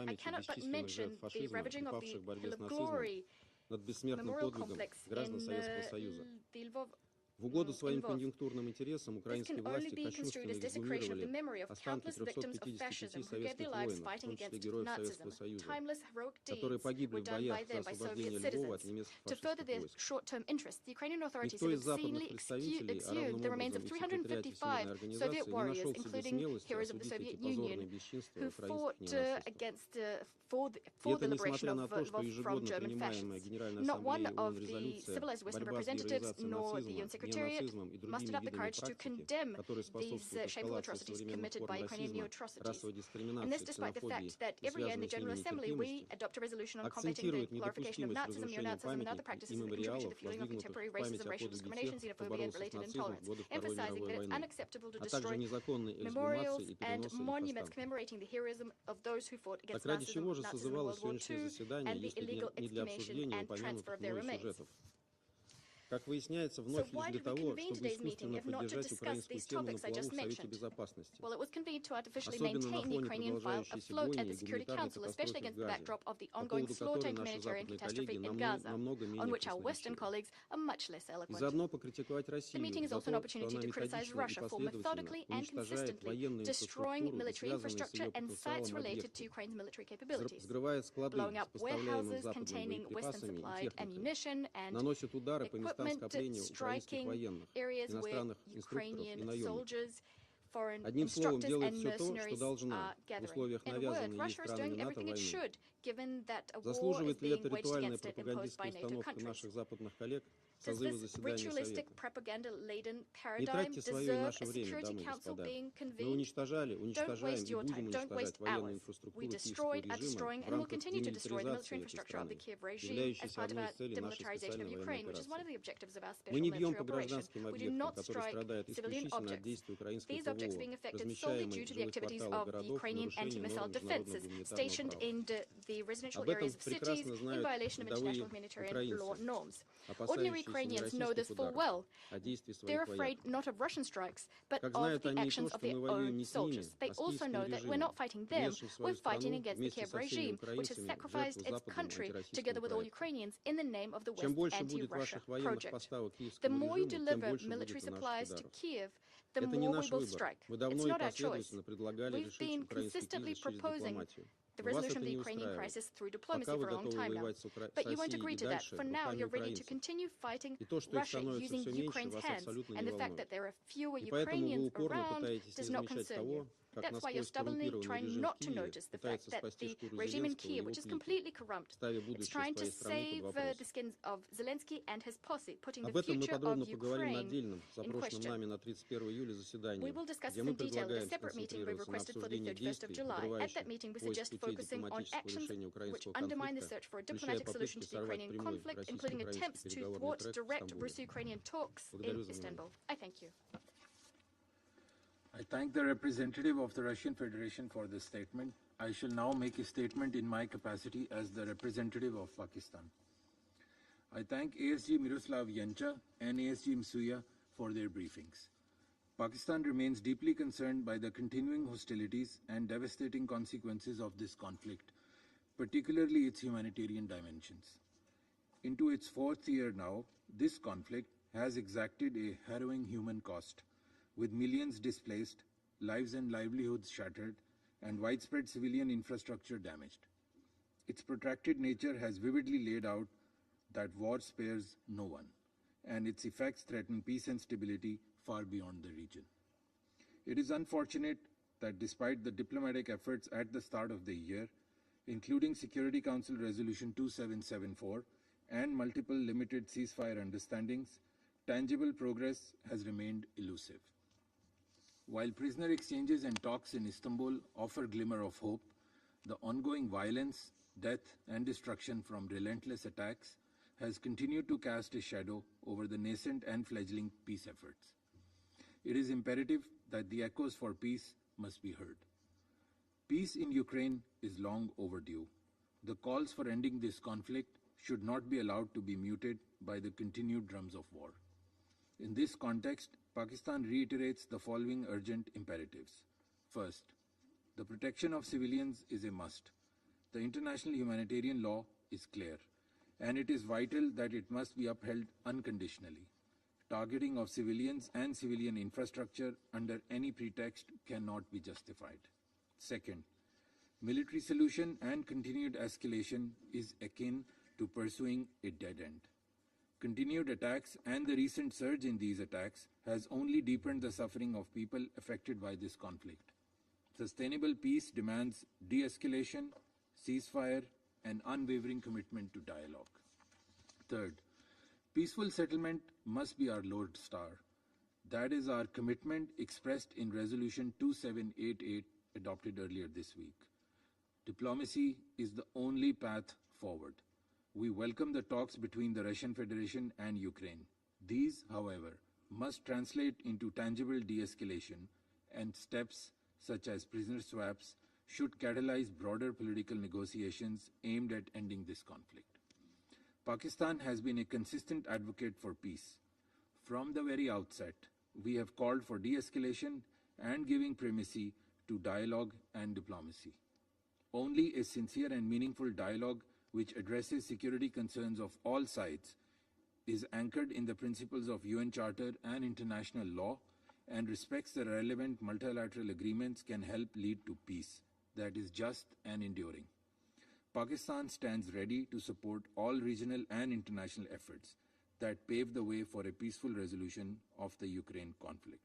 I cannot but mention the ravaging of the Hill of Glory memorial complex in the Lvov В угоду своим конъюнктурным интересам украинские власти кощунственно эксгумировали останки 355 советских воинов, в том числе героев Советского Союза, которые погибли в боях за освобождение Львова от немецких фашистских войск. Никто из западных представителей, а равным образом и в секретариате Всемирной организации не нашел в себе смелости осудить эти позорные бесчинства украинских неонацистов. И это несмотря на то, что ежегодно принимаемая Генеральной Ассамблеей ООН резолюция «Борьба с героизацией нацизма, неонацизмом и другими видами практики, которые способствуют эскалации современных форм расизма, расовой дискриминации, ксенофобии и связанных с ними нетерпимости, акцентирует недопустимость разрушения памятников и мемориалов, воздвигнутых в память о подвиге тех, кто боролся с нацизмом в годы Второй мировой войны, а также незаконной эксгумации и переноса их останков. Так ради чего же созывалось сегодняшнее заседание, если не для обсуждения упомянутых мною сюжетов? Как выясняется, вновь лишь для того, чтобы искусственно поддержать украинскую тему на плаву в Совете Безопасности. Особенно на фоне продолжающейся бойни и гуманитарной катастрофы в Газе, по поводу которой наши западные коллеги намного менее красноречивы. И заодно покритиковать Россию за то, что она методично и последовательно уничтожает военную инфраструктуру, связанную с ее потенциалом объектов, взрывает склады с поставляемыми западными боеприпасами и техникой, наносит удары по местам скопления украинских военных, иностранных инструкторов и наемников. Одним словом, делает все то, что должна в условиях навязанной ей странами НАТО войны. Заслуживает ли это ритуальная пропагандистская установка наших западных коллег созыва заседания Совета? Не тратьте свое и наше время, дамы и господа. Мы уничтожали, уничтожаем и будем уничтожать военную инфраструктуру киевского режима в рамках демилитаризации этой страны, являющейся одной из целей нашей специальной военной операции. Мы не бьем по гражданским объектам, которые страдают исключительно от действий украинского ПВО, размещаемые в жилых кварталах городов в нарушении норм международного гуманитарного права. Об этом прекрасно знают рядовые украинцы, опасающиеся не российских ударов, а действий своих военных. Как знают они и то, что мы воюем не с ними, а с киевским режимом, внесшим в свою страну вместе со всеми украинцами в жертву западному антироссийскому проекту. Чем больше будет ваших военных поставок киевскому режиму, тем больше будет наших ударов. Это не наш выбор. Мы давно и последовательно предлагали решить украинский кризис через дипломатию. the resolution of the Ukrainian crisis through diplomacy for a long time now. But you won't agree to that. For now, you're ready to continue fighting Russia using Ukraine's hands, and the fact that there are fewer Ukrainians around does not concern you. That's why you're stubbornly trying not to notice the fact that the regime in Kyiv, which is completely corrupt, is trying to save the skins of Zelensky and his posse, putting the future of Ukraine in question. We will discuss this in detail in a separate meeting we requested for the 31st of July. At that meeting, we suggest focusing on actions which undermine the search for a diplomatic solution to the Ukrainian conflict, including attempts to thwart direct Russo-Ukrainian talks in Istanbul. I thank you. I thank the representative of the Russian Federation for this statement. I shall now make a statement in my capacity as the representative of Pakistan. I thank ASG Miroslav Yancha and ASG Msuya for their briefings. Pakistan remains deeply concerned by the continuing hostilities and devastating consequences of this conflict, particularly its humanitarian dimensions. Into its fourth year now, this conflict has exacted a harrowing human cost, with millions displaced, lives and livelihoods shattered, and widespread civilian infrastructure damaged. Its protracted nature has vividly laid out that war spares no one, and its effects threaten peace and stability far beyond the region. It is unfortunate that despite the diplomatic efforts at the start of the year, including Security Council Resolution 2774 and multiple limited ceasefire understandings, tangible progress has remained elusive. While prisoner exchanges and talks in Istanbul offer glimmer of hope, the ongoing violence, death, and destruction from relentless attacks has continued to cast a shadow over the nascent and fledgling peace efforts. It is imperative that the echoes for peace must be heard. Peace in Ukraine is long overdue. The calls for ending this conflict should not be allowed to be muted by the continued drums of war. In this context, Pakistan reiterates the following urgent imperatives. First, the protection of civilians is a must. The international humanitarian law is clear, and it is vital that it must be upheld unconditionally. targeting of civilians and civilian infrastructure under any pretext cannot be justified. Second, military solution and continued escalation is akin to pursuing a dead end. Continued attacks and the recent surge in these attacks has only deepened the suffering of people affected by this conflict. Sustainable peace demands de-escalation, ceasefire, and unwavering commitment to dialogue. Third, peaceful settlement must be our Lord Star. That is our commitment expressed in Resolution 2788 adopted earlier this week. Diplomacy is the only path forward. We welcome the talks between the Russian Federation and Ukraine. These, however, must translate into tangible de-escalation, and steps such as prisoner swaps should catalyze broader political negotiations aimed at ending this conflict. Pakistan has been a consistent advocate for peace. From the very outset, we have called for de-escalation and giving primacy to dialogue and diplomacy. Only a sincere and meaningful dialogue which addresses security concerns of all sides is anchored in the principles of UN Charter and international law and respects the relevant multilateral agreements can help lead to peace that is just and enduring. Pakistan stands ready to support all regional and international efforts that pave the way for a peaceful resolution of the Ukraine conflict.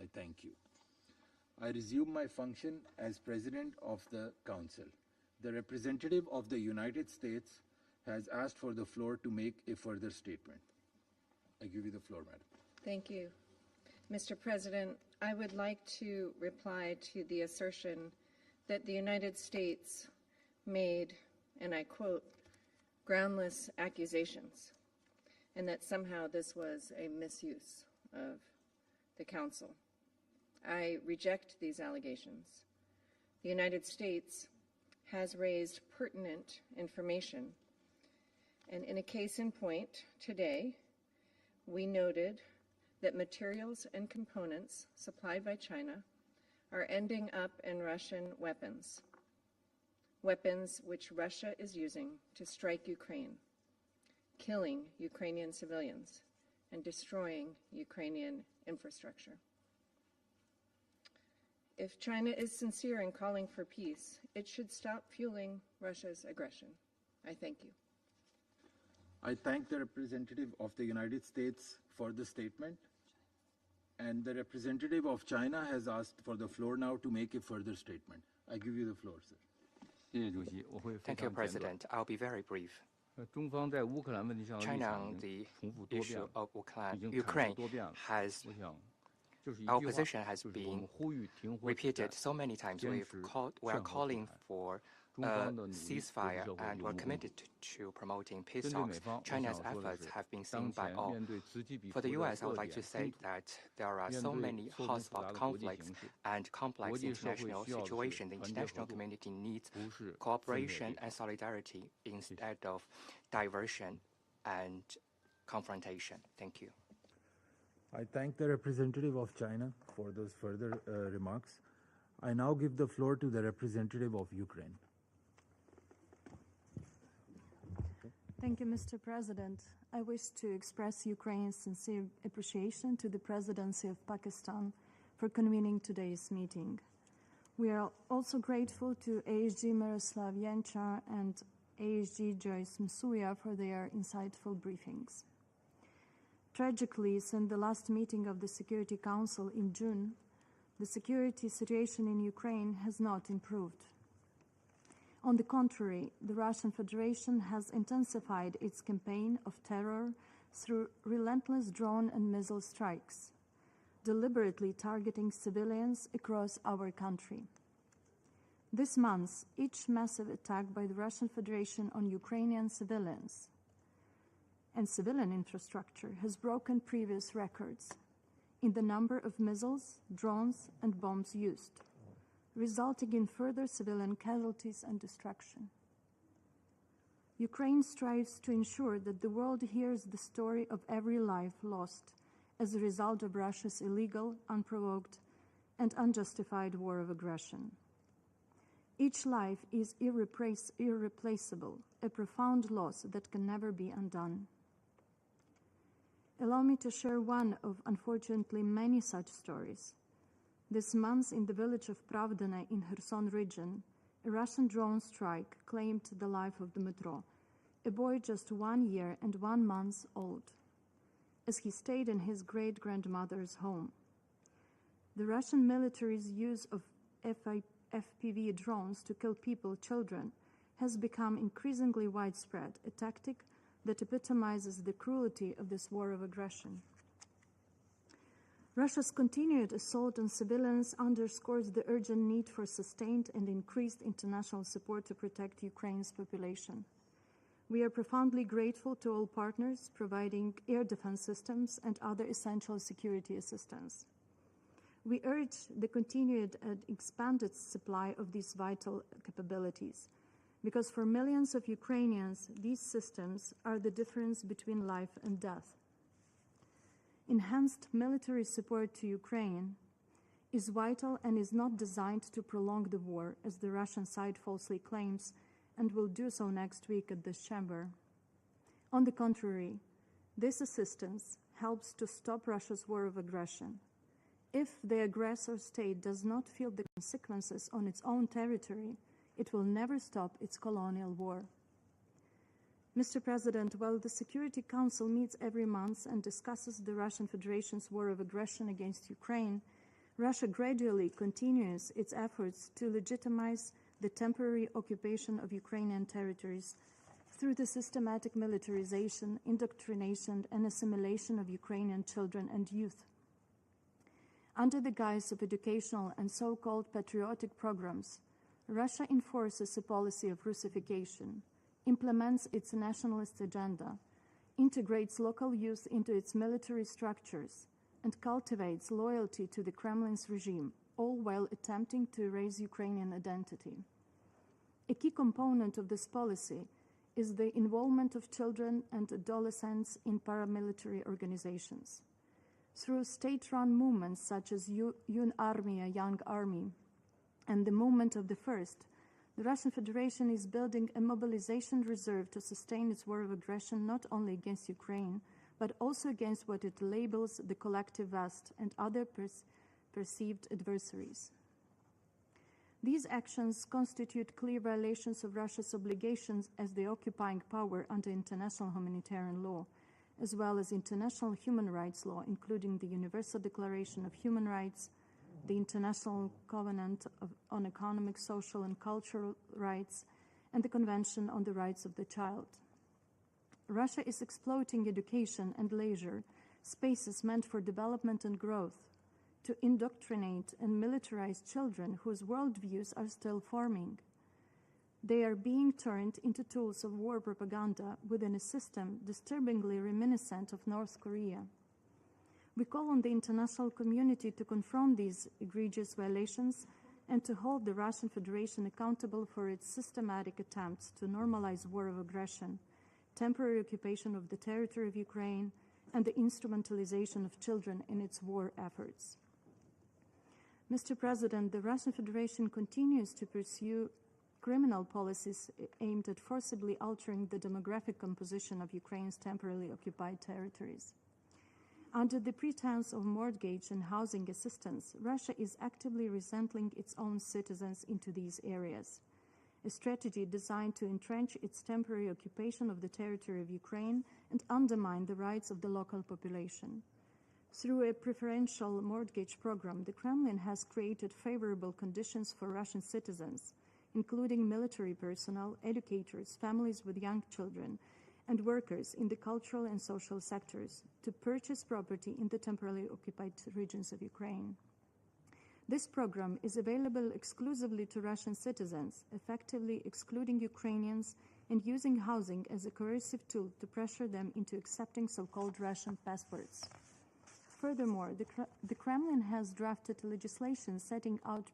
I thank you. I resume my function as President of the Council. The representative of the United States has asked for the floor to make a further statement. I give you the floor, Madam. Thank you. Mr. President, I would like to reply to the assertion that the United States made, and I quote, groundless accusations, and that somehow this was a misuse of the Council. I reject these allegations. The United States has raised pertinent information, and in a case in point today, we noted that materials and components supplied by China are ending up in Russian weapons, weapons which Russia is using to strike Ukraine, killing Ukrainian civilians and destroying Ukrainian infrastructure. If China is sincere in calling for peace, it should stop fueling Russia's aggression. I thank you. I thank the representative of the United States for the statement, and the representative of China has asked for the floor now to make a further statement. I give you the floor, sir. Thank you, President. I'll be very brief. China on the issue of Ukraine has, our position has been repeated so many times. We are calling for ceasefire, and we're committed to promoting peace talks. China's efforts have been seen by all. For the U.S., I would like to say that there are so many hotspot conflicts and complex international situations. The international community needs cooperation and solidarity instead of diversion and confrontation. Thank you. I thank the representative of China for those further remarks. I now give the floor to the representative of Ukraine. Thank you, Mr. President. I wish to express Ukraine's sincere appreciation to the Presidency of Pakistan for convening today's meeting. We are also grateful to ASG Miroslav Yencha and ASG Joyce Msuya for their insightful briefings. Tragically, since the last meeting of the Security Council in June, the security situation in Ukraine has not improved. On the contrary, the Russian Federation has intensified its campaign of terror through relentless drone and missile strikes, deliberately targeting civilians across our country. This month, each massive attack by the Russian Federation on Ukrainian civilians and civilian infrastructure has broken previous records in the number of missiles, drones, and bombs used, resulting in further civilian casualties and destruction. Ukraine strives to ensure that the world hears the story of every life lost as a result of Russia's illegal, unprovoked, and unjustified war of aggression. Each life is irreplaceable, a profound loss that can never be undone. Allow me to share one of, unfortunately, many such stories. This month, in the village of Pravdane in Kherson region, a Russian drone strike claimed the life of the Metro, a boy just 1 year and 1 month old, as he stayed in his great-grandmother's home. The Russian military's use of FPV drones to kill people, children, has become increasingly widespread, a tactic that epitomizes the cruelty of this war of aggression. Russia's continued assault on civilians underscores the urgent need for sustained and increased international support to protect Ukraine's population. We are profoundly grateful to all partners providing air defense systems and other essential security assistance. We urge the continued and expanded supply of these vital capabilities, because for millions of Ukrainians, these systems are the difference between life and death. Enhanced military support to Ukraine is vital and is not designed to prolong the war, as the Russian side falsely claims, and will do so next week at this chamber. On the contrary, this assistance helps to stop Russia's war of aggression. If the aggressor state does not feel the consequences on its own territory, it will never stop its colonial war. Mr. President, while the Security Council meets every month and discusses the Russian Federation's war of aggression against Ukraine, Russia gradually continues its efforts to legitimize the temporary occupation of Ukrainian territories through the systematic militarization, indoctrination, and assimilation of Ukrainian children and youth. Under the guise of educational and so-called patriotic programs, Russia enforces a policy of Russification, implements its nationalist agenda, integrates local youth into its military structures, and cultivates loyalty to the Kremlin's regime, all while attempting to erase Ukrainian identity. A key component of this policy is the involvement of children and adolescents in paramilitary organizations. Through state-run movements such as Yun Armia, Young Army, and the Movement of the First, the Russian Federation is building a mobilization reserve to sustain its war of aggression not only against Ukraine, but also against what it labels the collective West and other perceived adversaries. These actions constitute clear violations of Russia's obligations as the occupying power under international humanitarian law, as well as international human rights law, including the Universal Declaration of Human Rights, the International Covenant on Economic, Social, and Cultural Rights, and the Convention on the Rights of the Child. Russia is exploiting education and leisure, spaces meant for development and growth, to indoctrinate and militarize children whose worldviews are still forming. They are being turned into tools of war propaganda within a system disturbingly reminiscent of North Korea. We call on the international community to confront these egregious violations and to hold the Russian Federation accountable for its systematic attempts to normalize war of aggression, temporary occupation of the territory of Ukraine, and the instrumentalization of children in its war efforts. Mr. President, the Russian Federation continues to pursue criminal policies aimed at forcibly altering the demographic composition of Ukraine's temporarily occupied territories. Under the pretense of mortgage and housing assistance, Russia is actively resettling its own citizens into these areas, a strategy designed to entrench its temporary occupation of the territory of Ukraine and undermine the rights of the local population. Through a preferential mortgage program, the Kremlin has created favorable conditions for Russian citizens, including military personnel, educators, families with young children, and workers in the cultural and social sectors to purchase property in the temporarily occupied regions of Ukraine. This program is available exclusively to Russian citizens, effectively excluding Ukrainians and using housing as a coercive tool to pressure them into accepting so-called Russian passports. Furthermore, the Kremlin has drafted legislation setting out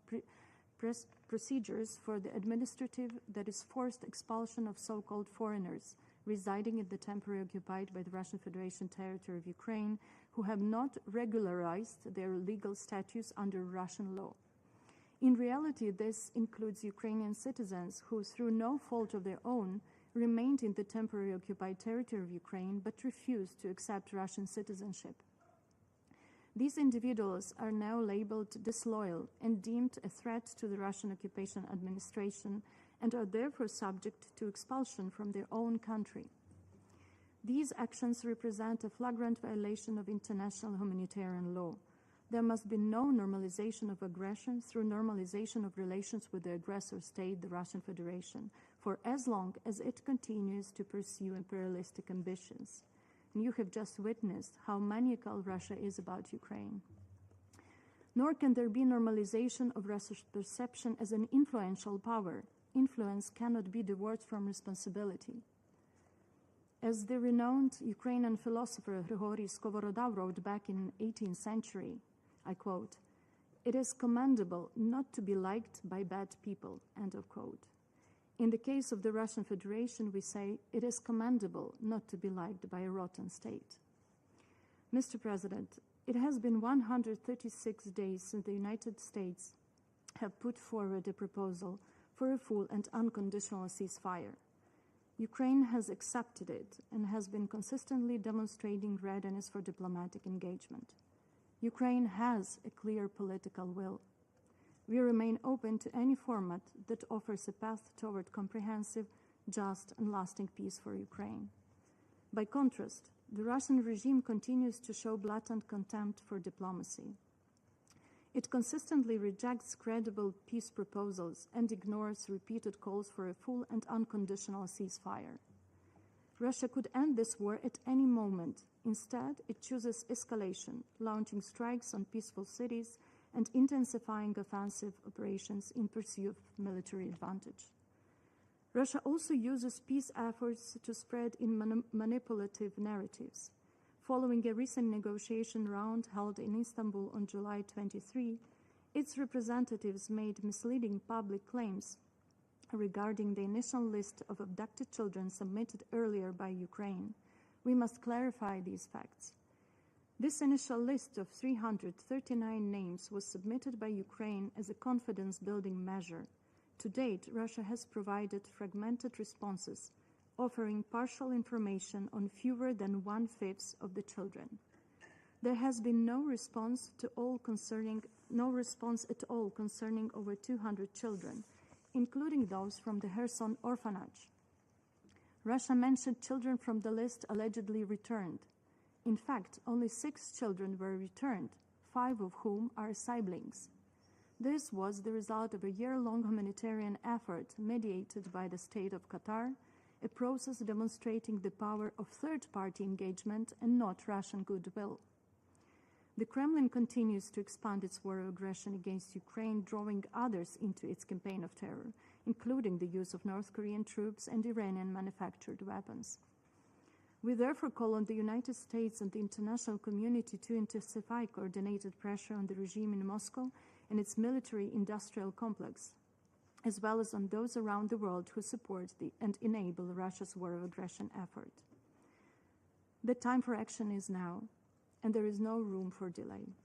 procedures for the administrative, that is, forced expulsion of so-called foreigners residing in the temporarily occupied by the Russian Federation territory of Ukraine who have not regularized their legal status under Russian law. In reality, this includes Ukrainian citizens who, through no fault of their own, remained in the temporarily occupied territory of Ukraine but refused to accept Russian citizenship. These individuals are now labeled disloyal and deemed a threat to the Russian occupation administration and are therefore subject to expulsion from their own country. These actions represent a flagrant violation of international humanitarian law. There must be no normalization of aggression through normalization of relations with the aggressor state, the Russian Federation, for as long as it continues to pursue imperialistic ambitions. And you have just witnessed how maniacal Russia is about Ukraine. Nor can there be normalization of Russia's perception as an influential power. Influence cannot be divorced from responsibility. As the renowned Ukrainian philosopher Grigory Skovoroda wrote back in the 18th century, I quote, "It is commendable not to be liked by bad people," end of quote. In the case of the Russian Federation, we say it is commendable not to be liked by a rotten state. Mr. President, it has been 136 days since the United States have put forward a proposal for a full and unconditional ceasefire. Ukraine has accepted it and has been consistently demonstrating readiness for diplomatic engagement. Ukraine has a clear political will. We remain open to any format that offers a path toward comprehensive, just, and lasting peace for Ukraine. By contrast, the Russian regime continues to show blatant contempt for diplomacy. It consistently rejects credible peace proposals and ignores repeated calls for a full and unconditional ceasefire. Russia could end this war at any moment. Instead, it chooses escalation, launching strikes on peaceful cities and intensifying offensive operations in pursuit of military advantage. Russia also uses peace efforts to spread in manipulative narratives. Following a recent negotiation round held in Istanbul on July 23, its representatives made misleading public claims regarding the initial list of abducted children submitted earlier by Ukraine. We must clarify these facts. This initial list of 339 names was submitted by Ukraine as a confidence-building measure. To date, Russia has provided fragmented responses, offering partial information on fewer than 1/5 of the children. There has been no response at all concerning over 200 children, including those from the Kherson orphanage. Russia mentioned children from the list allegedly returned. In fact, only 6 children were returned, 5 of whom are siblings. This was the result of a year-long humanitarian effort mediated by the State of Qatar, a process demonstrating the power of third-party engagement and not Russian goodwill. The Kremlin continues to expand its war of aggression against Ukraine, drawing others into its campaign of terror, including the use of North Korean troops and Iranian-manufactured weapons. We therefore call on the United States and the international community to intensify coordinated pressure on the regime in Moscow and its military-industrial complex, as well as on those around the world who support and enable Russia's war of aggression effort. The time for action is now, and there is no room for delay.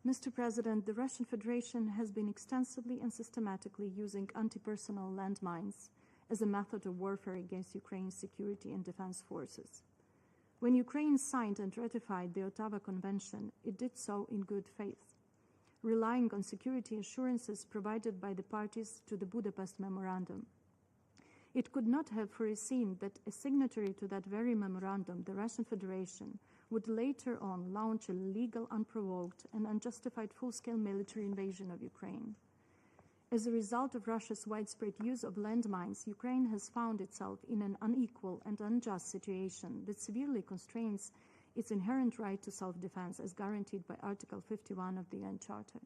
Mr. President, the Russian Federation has been extensively and systematically using anti-personnel landmines as a method of warfare against Ukraine's security and defense forces. When Ukraine signed and ratified the Ottawa Convention, it did so in good faith, relying on security assurances provided by the parties to the Budapest Memorandum. It could not have foreseen that a signatory to that very memorandum, the Russian Federation, would later on launch a legal, unprovoked, and unjustified full-scale military invasion of Ukraine. As a result of Russia's widespread use of landmines, Ukraine has found itself in an unequal and unjust situation that severely constrains its inherent right to self-defense as guaranteed by Article 51 of the UN Charter.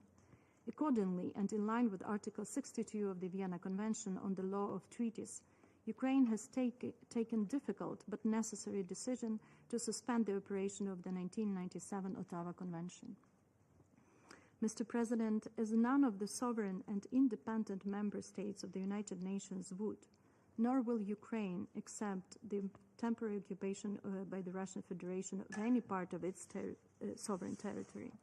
Accordingly, and in line with Article 62 of the Vienna Convention on the Law of Treaties, Ukraine has taken difficult but necessary decision to suspend the operation of the 1997 Ottawa Convention. Mr. President, as none of the sovereign and independent member states of the United Nations would, nor will Ukraine accept the temporary occupation by the Russian Federation of any part of its sovereign territory.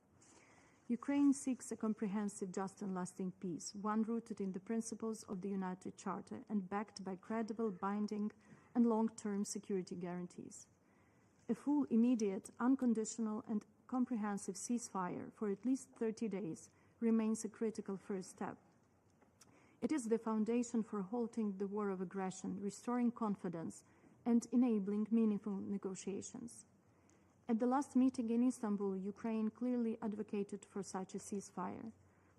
Ukraine seeks a comprehensive, just and lasting peace, one rooted in the principles of the United Charter and backed by credible, binding, and long-term security guarantees. A full, immediate, unconditional, and comprehensive ceasefire for at least 30 days remains a critical first step. It is the foundation for halting the war of aggression, restoring confidence, and enabling meaningful negotiations. At the last meeting in Istanbul, Ukraine clearly advocated for such a ceasefire.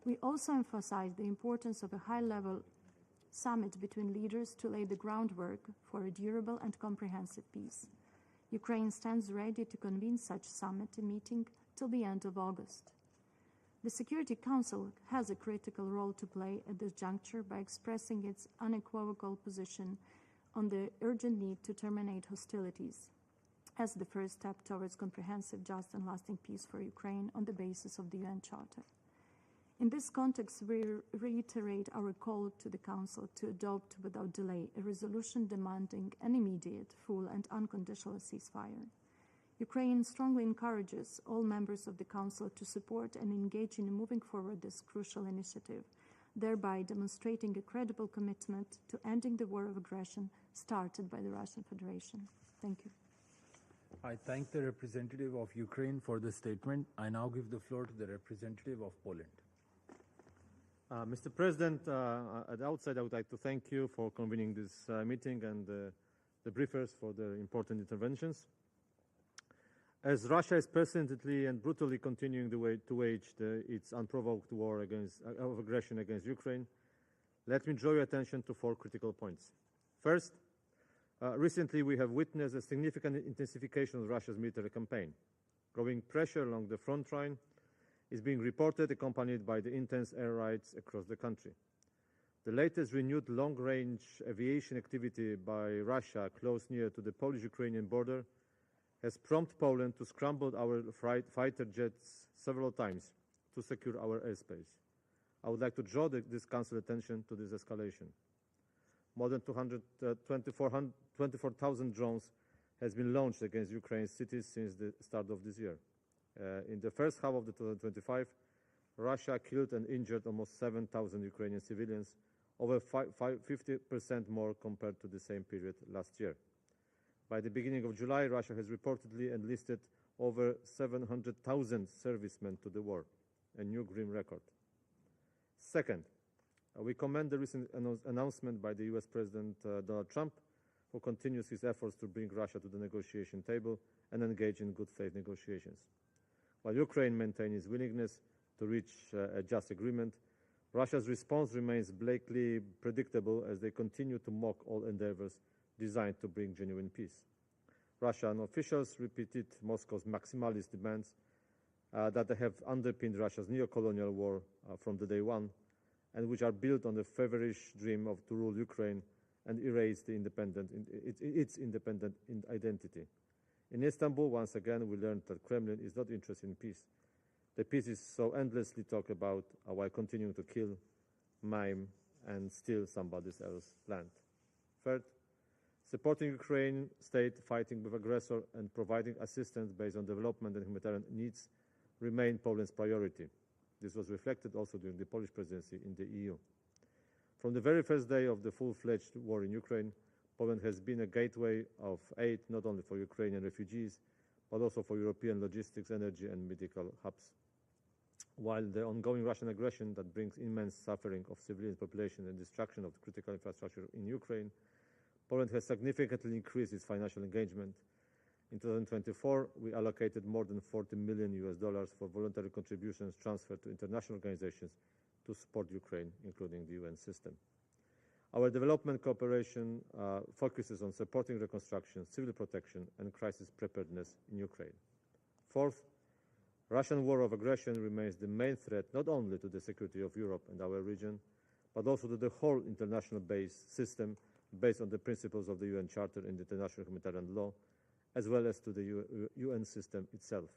We also emphasized the importance of a high-level summit between leaders to lay the groundwork for a durable and comprehensive peace. Ukraine stands ready to convene such summit meeting till the end of August. The Security Council has a critical role to play at this juncture by expressing its unequivocal position on the urgent need to terminate hostilities as the first step towards comprehensive, just, and lasting peace for Ukraine on the basis of the UN Charter. In this context, we reiterate our call to the Council to adopt without delay a resolution demanding an immediate, full, and unconditional ceasefire. Ukraine strongly encourages all members of the Council to support and engage in moving forward this crucial initiative, thereby demonstrating a credible commitment to ending the war of aggression started by the Russian Federation. Thank you. I thank the representative of Ukraine for the statement. I now give the floor to the representative of Poland. Mr. President, at the outset, I would like to thank you for convening this meeting and the briefers for their important interventions. As Russia is persistently and brutally continuing to wage its unprovoked war of aggression against Ukraine, let me draw your attention to 4 critical points. First, recently we have witnessed a significant intensification of Russia's military campaign. Growing pressure along the front line is being reported, accompanied by the intense air raids across the country. The latest renewed long-range aviation activity by Russia close near to the Polish-Ukrainian border has prompted Poland to scramble our fighter jets several times to secure our airspace. I would like to draw this Council attention to this escalation. More than 24,000 drones has been launched against Ukraine's cities since the start of this year. In the first half of 2025, Russia killed and injured almost 7,000 Ukrainian civilians, over 50% more compared to the same period last year. By the beginning of July, Russia has reportedly enlisted over 700,000 servicemen to the war, a new grim record. Second, we commend the recent announcement by the US President Donald Trump, who continues his efforts to bring Russia to the negotiation table and engage in good faith negotiations. While Ukraine maintains its willingness to reach a just agreement, Russia's response remains blatantly predictable as they continue to mock all endeavors designed to bring genuine peace. Russian officials repeated Moscow's maximalist demands that have underpinned Russia's neo-colonial war from the day one, and which are built on the feverish dream to rule Ukraine and erase its independent identity. In Istanbul, once again, we learned that Kremlin is not interested in peace. The peace is so endlessly talked about while continuing to kill, maim, and steal somebody else's land. Third, supporting Ukraine state fighting with aggressor and providing assistance based on development and humanitarian needs remain Poland's priority. This was reflected also during the Polish presidency in the EU. From the very first day of the full-fledged war in Ukraine, Poland has been a gateway of aid not only for Ukrainian refugees, but also for European logistics, energy, and medical hubs. While the ongoing Russian aggression that brings immense suffering of civilian population and destruction of the critical infrastructure in Ukraine, Poland has significantly increased its financial engagement. In 2024, we allocated more than $40 million for voluntary contributions transferred to international organizations to support Ukraine, including the UN system. Our development cooperation focuses on supporting reconstruction, civil protection, and crisis preparedness in Ukraine. Fourth, Russian war of aggression remains the main threat not only to the security of Europe and our region, but also to the whole international system based on the principles of the UN Charter and international humanitarian law, as well as to the UN system itself.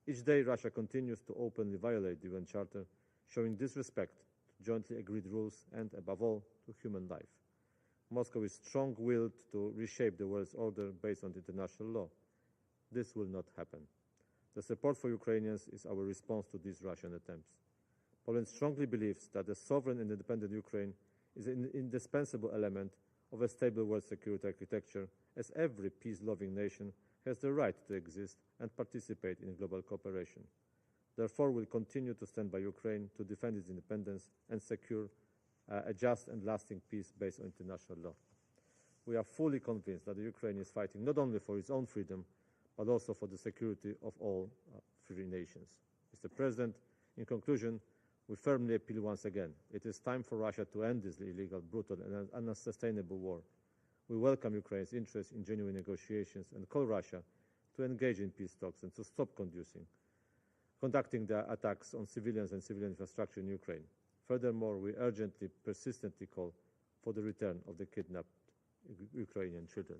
Each day, Russia continues to openly violate the UN Charter, showing disrespect to jointly agreed rules and, above all, to human life. Moscow is strong-willed to reshape the world's order based on international law. This will not happen. The support for Ukrainians is our response to these Russian attempts. Poland strongly believes that a sovereign and independent Ukraine is an indispensable element of a stable world security architecture, as every peace-loving nation has the right to exist and participate in global cooperation. Therefore, we will continue to stand by Ukraine to defend its independence and secure a just and lasting peace based on international law. We are fully convinced that Ukraine is fighting not only for its own freedom, but also for the security of all free nations. Mr. President, in conclusion, we firmly appeal once again. It is time for Russia to end this illegal, brutal, and unsustainable war. We welcome Ukraine's interest in genuine negotiations and call Russia to engage in peace talks and to stop conducting the attacks on civilians and civilian infrastructure in Ukraine. Furthermore, we urgently, persistently call for the return of the kidnapped Ukrainian children.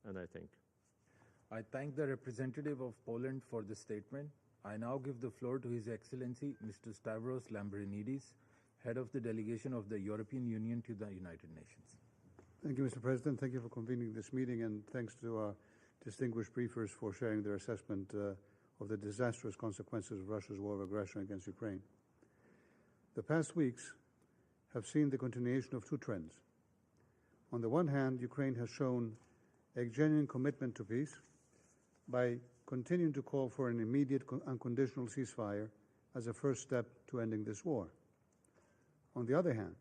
And I thank you. I thank the representative of Poland for the statement. I now give the floor to His Excellency Mr. Stavros Lambrinidis, head of the delegation of the European Union to the United Nations. Thank you, Mr. President. Thank you for convening this meeting, and thanks to our distinguished briefers for sharing their assessment of the disastrous consequences of Russia's war of aggression against Ukraine. The past weeks have seen the continuation of two trends. On the one hand, Ukraine has shown a genuine commitment to peace by continuing to call for an immediate unconditional ceasefire as a first step to ending this war. On the other hand,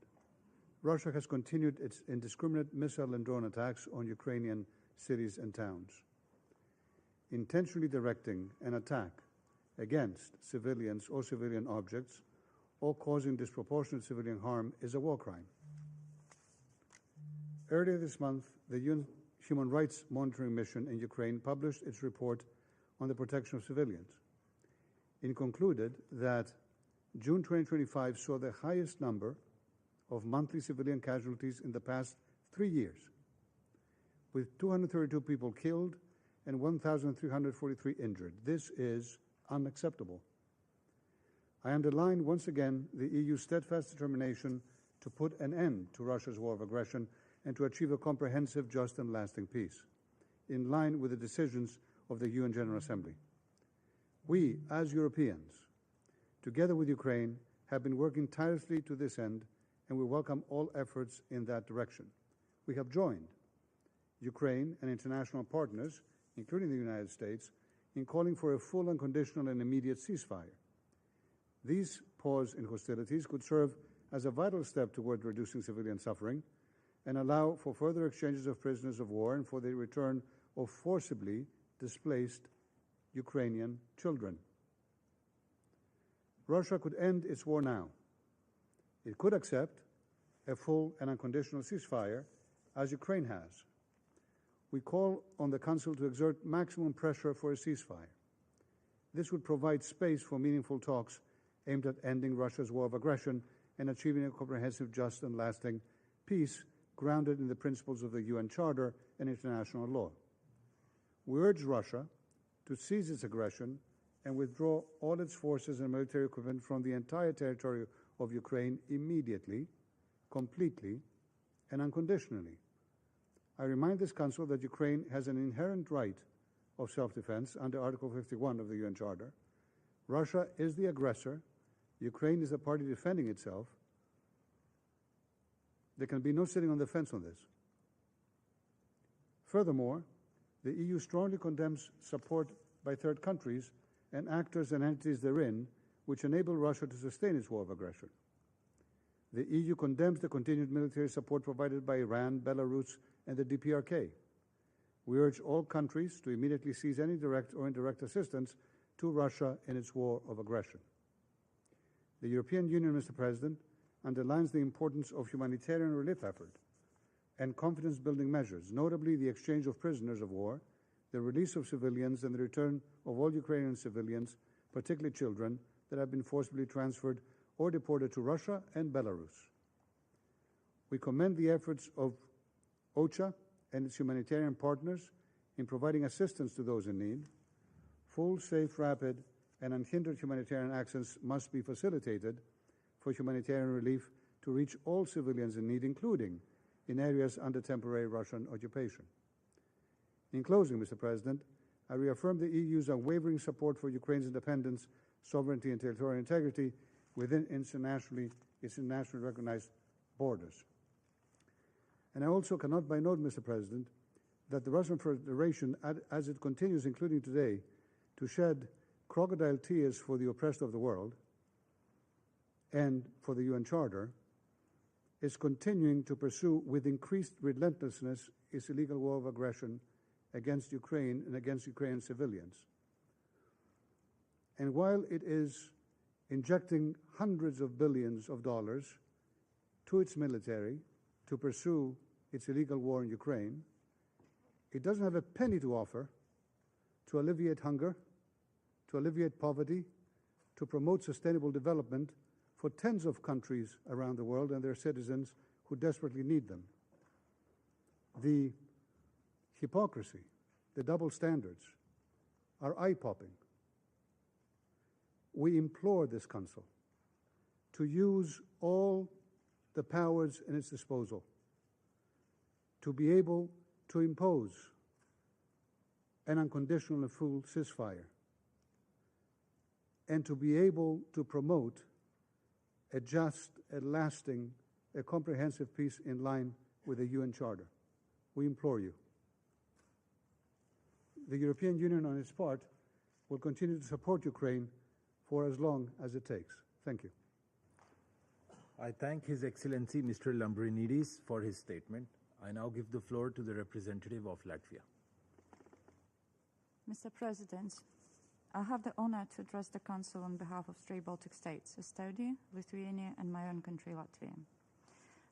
Russia has continued its indiscriminate missile and drone attacks on Ukrainian cities and towns. Intentionally directing an attack against civilians or civilian objects or causing disproportionate civilian harm is a war crime. Earlier this month, the UN Human Rights Monitoring Mission in Ukraine published its report on the protection of civilians. It concluded that June 2025 saw the highest number of monthly civilian casualties in the past 3 years, with 232 people killed and 1,343 injured. This is unacceptable. I underline once again the EU's steadfast determination to put an end to Russia's war of aggression and to achieve a comprehensive, just, and lasting peace, in line with the decisions of the UN General Assembly. We, as Europeans, together with Ukraine, have been working tirelessly to this end, and we welcome all efforts in that direction. We have joined Ukraine and international partners, including the United States, in calling for a full, unconditional, and immediate ceasefire. These pause in hostilities could serve as a vital step toward reducing civilian suffering and allow for further exchanges of prisoners of war and for the return of forcibly displaced Ukrainian children. Russia could end its war now. It could accept a full and unconditional ceasefire, as Ukraine has. We call on the Council to exert maximum pressure for a ceasefire. This would provide space for meaningful talks aimed at ending Russia's war of aggression and achieving a comprehensive, just, and lasting peace grounded in the principles of the UN Charter and international law. We urge Russia to cease its aggression and withdraw all its forces and military equipment from the entire territory of Ukraine immediately, completely, and unconditionally. I remind this Council that Ukraine has an inherent right of self-defense under Article 51 of the UN Charter. Russia is the aggressor. Ukraine is the party defending itself. There can be no sitting on the fence on this. Furthermore, the EU strongly condemns support by third countries and actors and entities therein which enable Russia to sustain its war of aggression. The EU condemns the continued military support provided by Iran, Belarus, and the DPRK. We urge all countries to immediately cease any direct or indirect assistance to Russia in its war of aggression. The European Union, Mr. President, underlines the importance of humanitarian relief effort and confidence-building measures, notably the exchange of prisoners of war, the release of civilians, and the return of all Ukrainian civilians, particularly children, that have been forcibly transferred or deported to Russia and Belarus. We commend the efforts of OCHA and its humanitarian partners in providing assistance to those in need. Full, safe, rapid, and unhindered humanitarian access must be facilitated for humanitarian relief to reach all civilians in need, including in areas under temporary Russian occupation. In closing, Mr. President, I reaffirm the EU's unwavering support for Ukraine's independence, sovereignty, and territorial integrity within its internationally recognized borders. And I also cannot but note, Mr. President, that the Russian Federation, as it continues, including today, to shed crocodile tears for the oppressed of the world and for the UN Charter, is continuing to pursue with increased relentlessness its illegal war of aggression against Ukraine and against Ukrainian civilians. And while it is injecting hundreds of billions of dollars to its military to pursue its illegal war in Ukraine, it doesn't have a penny to offer to alleviate hunger, to alleviate poverty, to promote sustainable development for tens of countries around the world and their citizens who desperately need them. The hypocrisy, the double standards are eye-popping. We implore this Council to use all the powers in its disposal to be able to impose an unconditional and full ceasefire and to be able to promote a just, a lasting, a comprehensive peace in line with the UN Charter. We implore you. The European Union, on its part, will continue to support Ukraine for as long as it takes. Thank you. I thank His Excellency Mr. Lambrinidis for his statement. I now give the floor to the representative of Latvia. Mr. President, I have the honor to address the Council on behalf of three Baltic states, Estonia, Lithuania, and my own country, Latvia.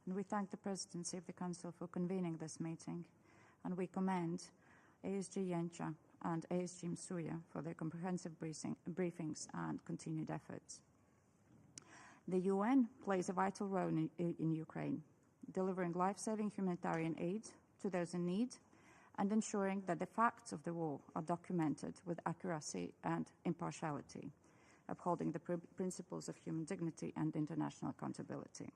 And we thank the Presidency of the Council for convening this meeting, and we commend ASG Yencha and ASG Msuya for their comprehensive briefings and continued efforts. The UN plays a vital role in Ukraine, delivering life-saving humanitarian aid to those in need and ensuring that the facts of the war are documented with accuracy and impartiality, upholding the principles of human dignity and international accountability.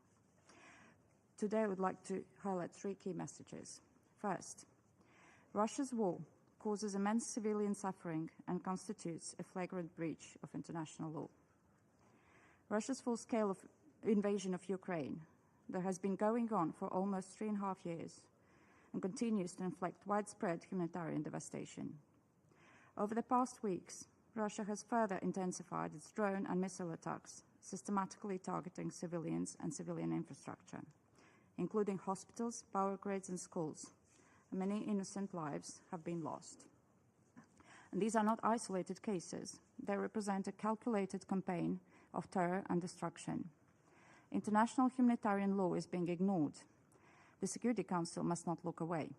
Today, I would like to highlight three key messages. First, Russia's war causes immense civilian suffering and constitutes a flagrant breach of international law. Russia's full-scale invasion of Ukraine that has been going on for almost 3.5 years and continues to inflict widespread humanitarian devastation. Over the past weeks, Russia has further intensified its drone and missile attacks, systematically targeting civilians and civilian infrastructure, including hospitals, power grids, and schools. Many innocent lives have been lost. And these are not isolated cases. They represent a calculated campaign of terror and destruction. International humanitarian law is being ignored. The Security Council must not look away.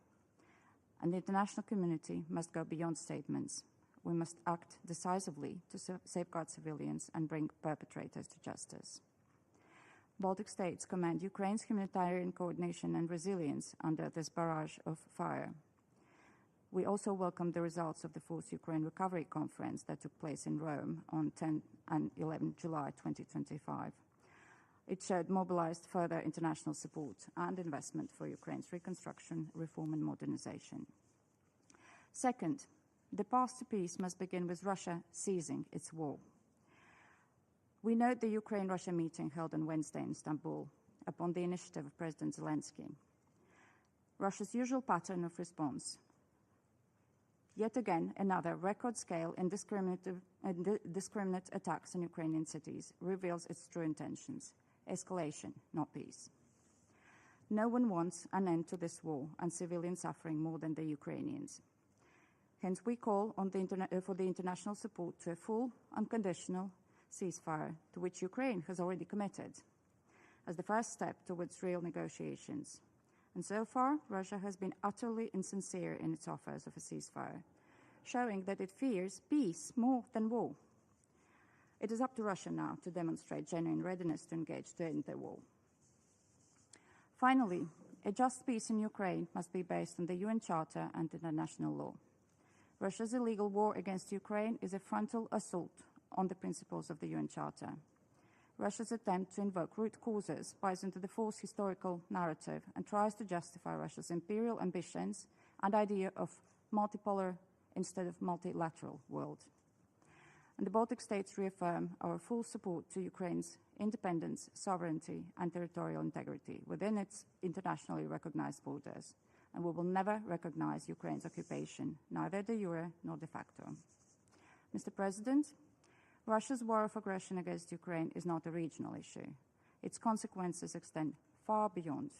And the international community must go beyond statements. We must act decisively to safeguard civilians and bring perpetrators to justice. Baltic states commend Ukraine's humanitarian coordination and resilience under this barrage of fire. We also welcome the results of the Fourth Ukraine Recovery Conference that took place in Rome on 10 and 11 July 2025. It showed mobilized further international support and investment for Ukraine's reconstruction, reform, and modernization. Second, the path to peace must begin with Russia ceasing its war. We note the Ukraine-Russia meeting held on Wednesday in Istanbul upon the initiative of President Zelensky. Russia's usual pattern of response, yet again another record-scale indiscriminate attacks on Ukrainian cities, reveals its true intentions: escalation, not peace. No one wants an end to this war and civilian suffering more than the Ukrainians. Hence, we call on for the international support to a full, unconditional ceasefire, to which Ukraine has already committed, as the first step towards real negotiations. And so far, Russia has been utterly insincere in its offers of a ceasefire, showing that it fears peace more than war. It is up to Russia now to demonstrate genuine readiness to engage to end the war. Finally, a just peace in Ukraine must be based on the UN Charter and international law. Russia's illegal war against Ukraine is a frontal assault on the principles of the UN Charter. Russia's attempt to invoke root causes buys into the false historical narrative and tries to justify Russia's imperial ambitions and idea of multipolar instead of multilateral world. And the Baltic states reaffirm our full support to Ukraine's independence, sovereignty, and territorial integrity within its internationally recognized borders. And we will never recognize Ukraine's occupation, neither de jure nor de facto. Mr. President, Russia's war of aggression against Ukraine is not a regional issue. Its consequences extend far beyond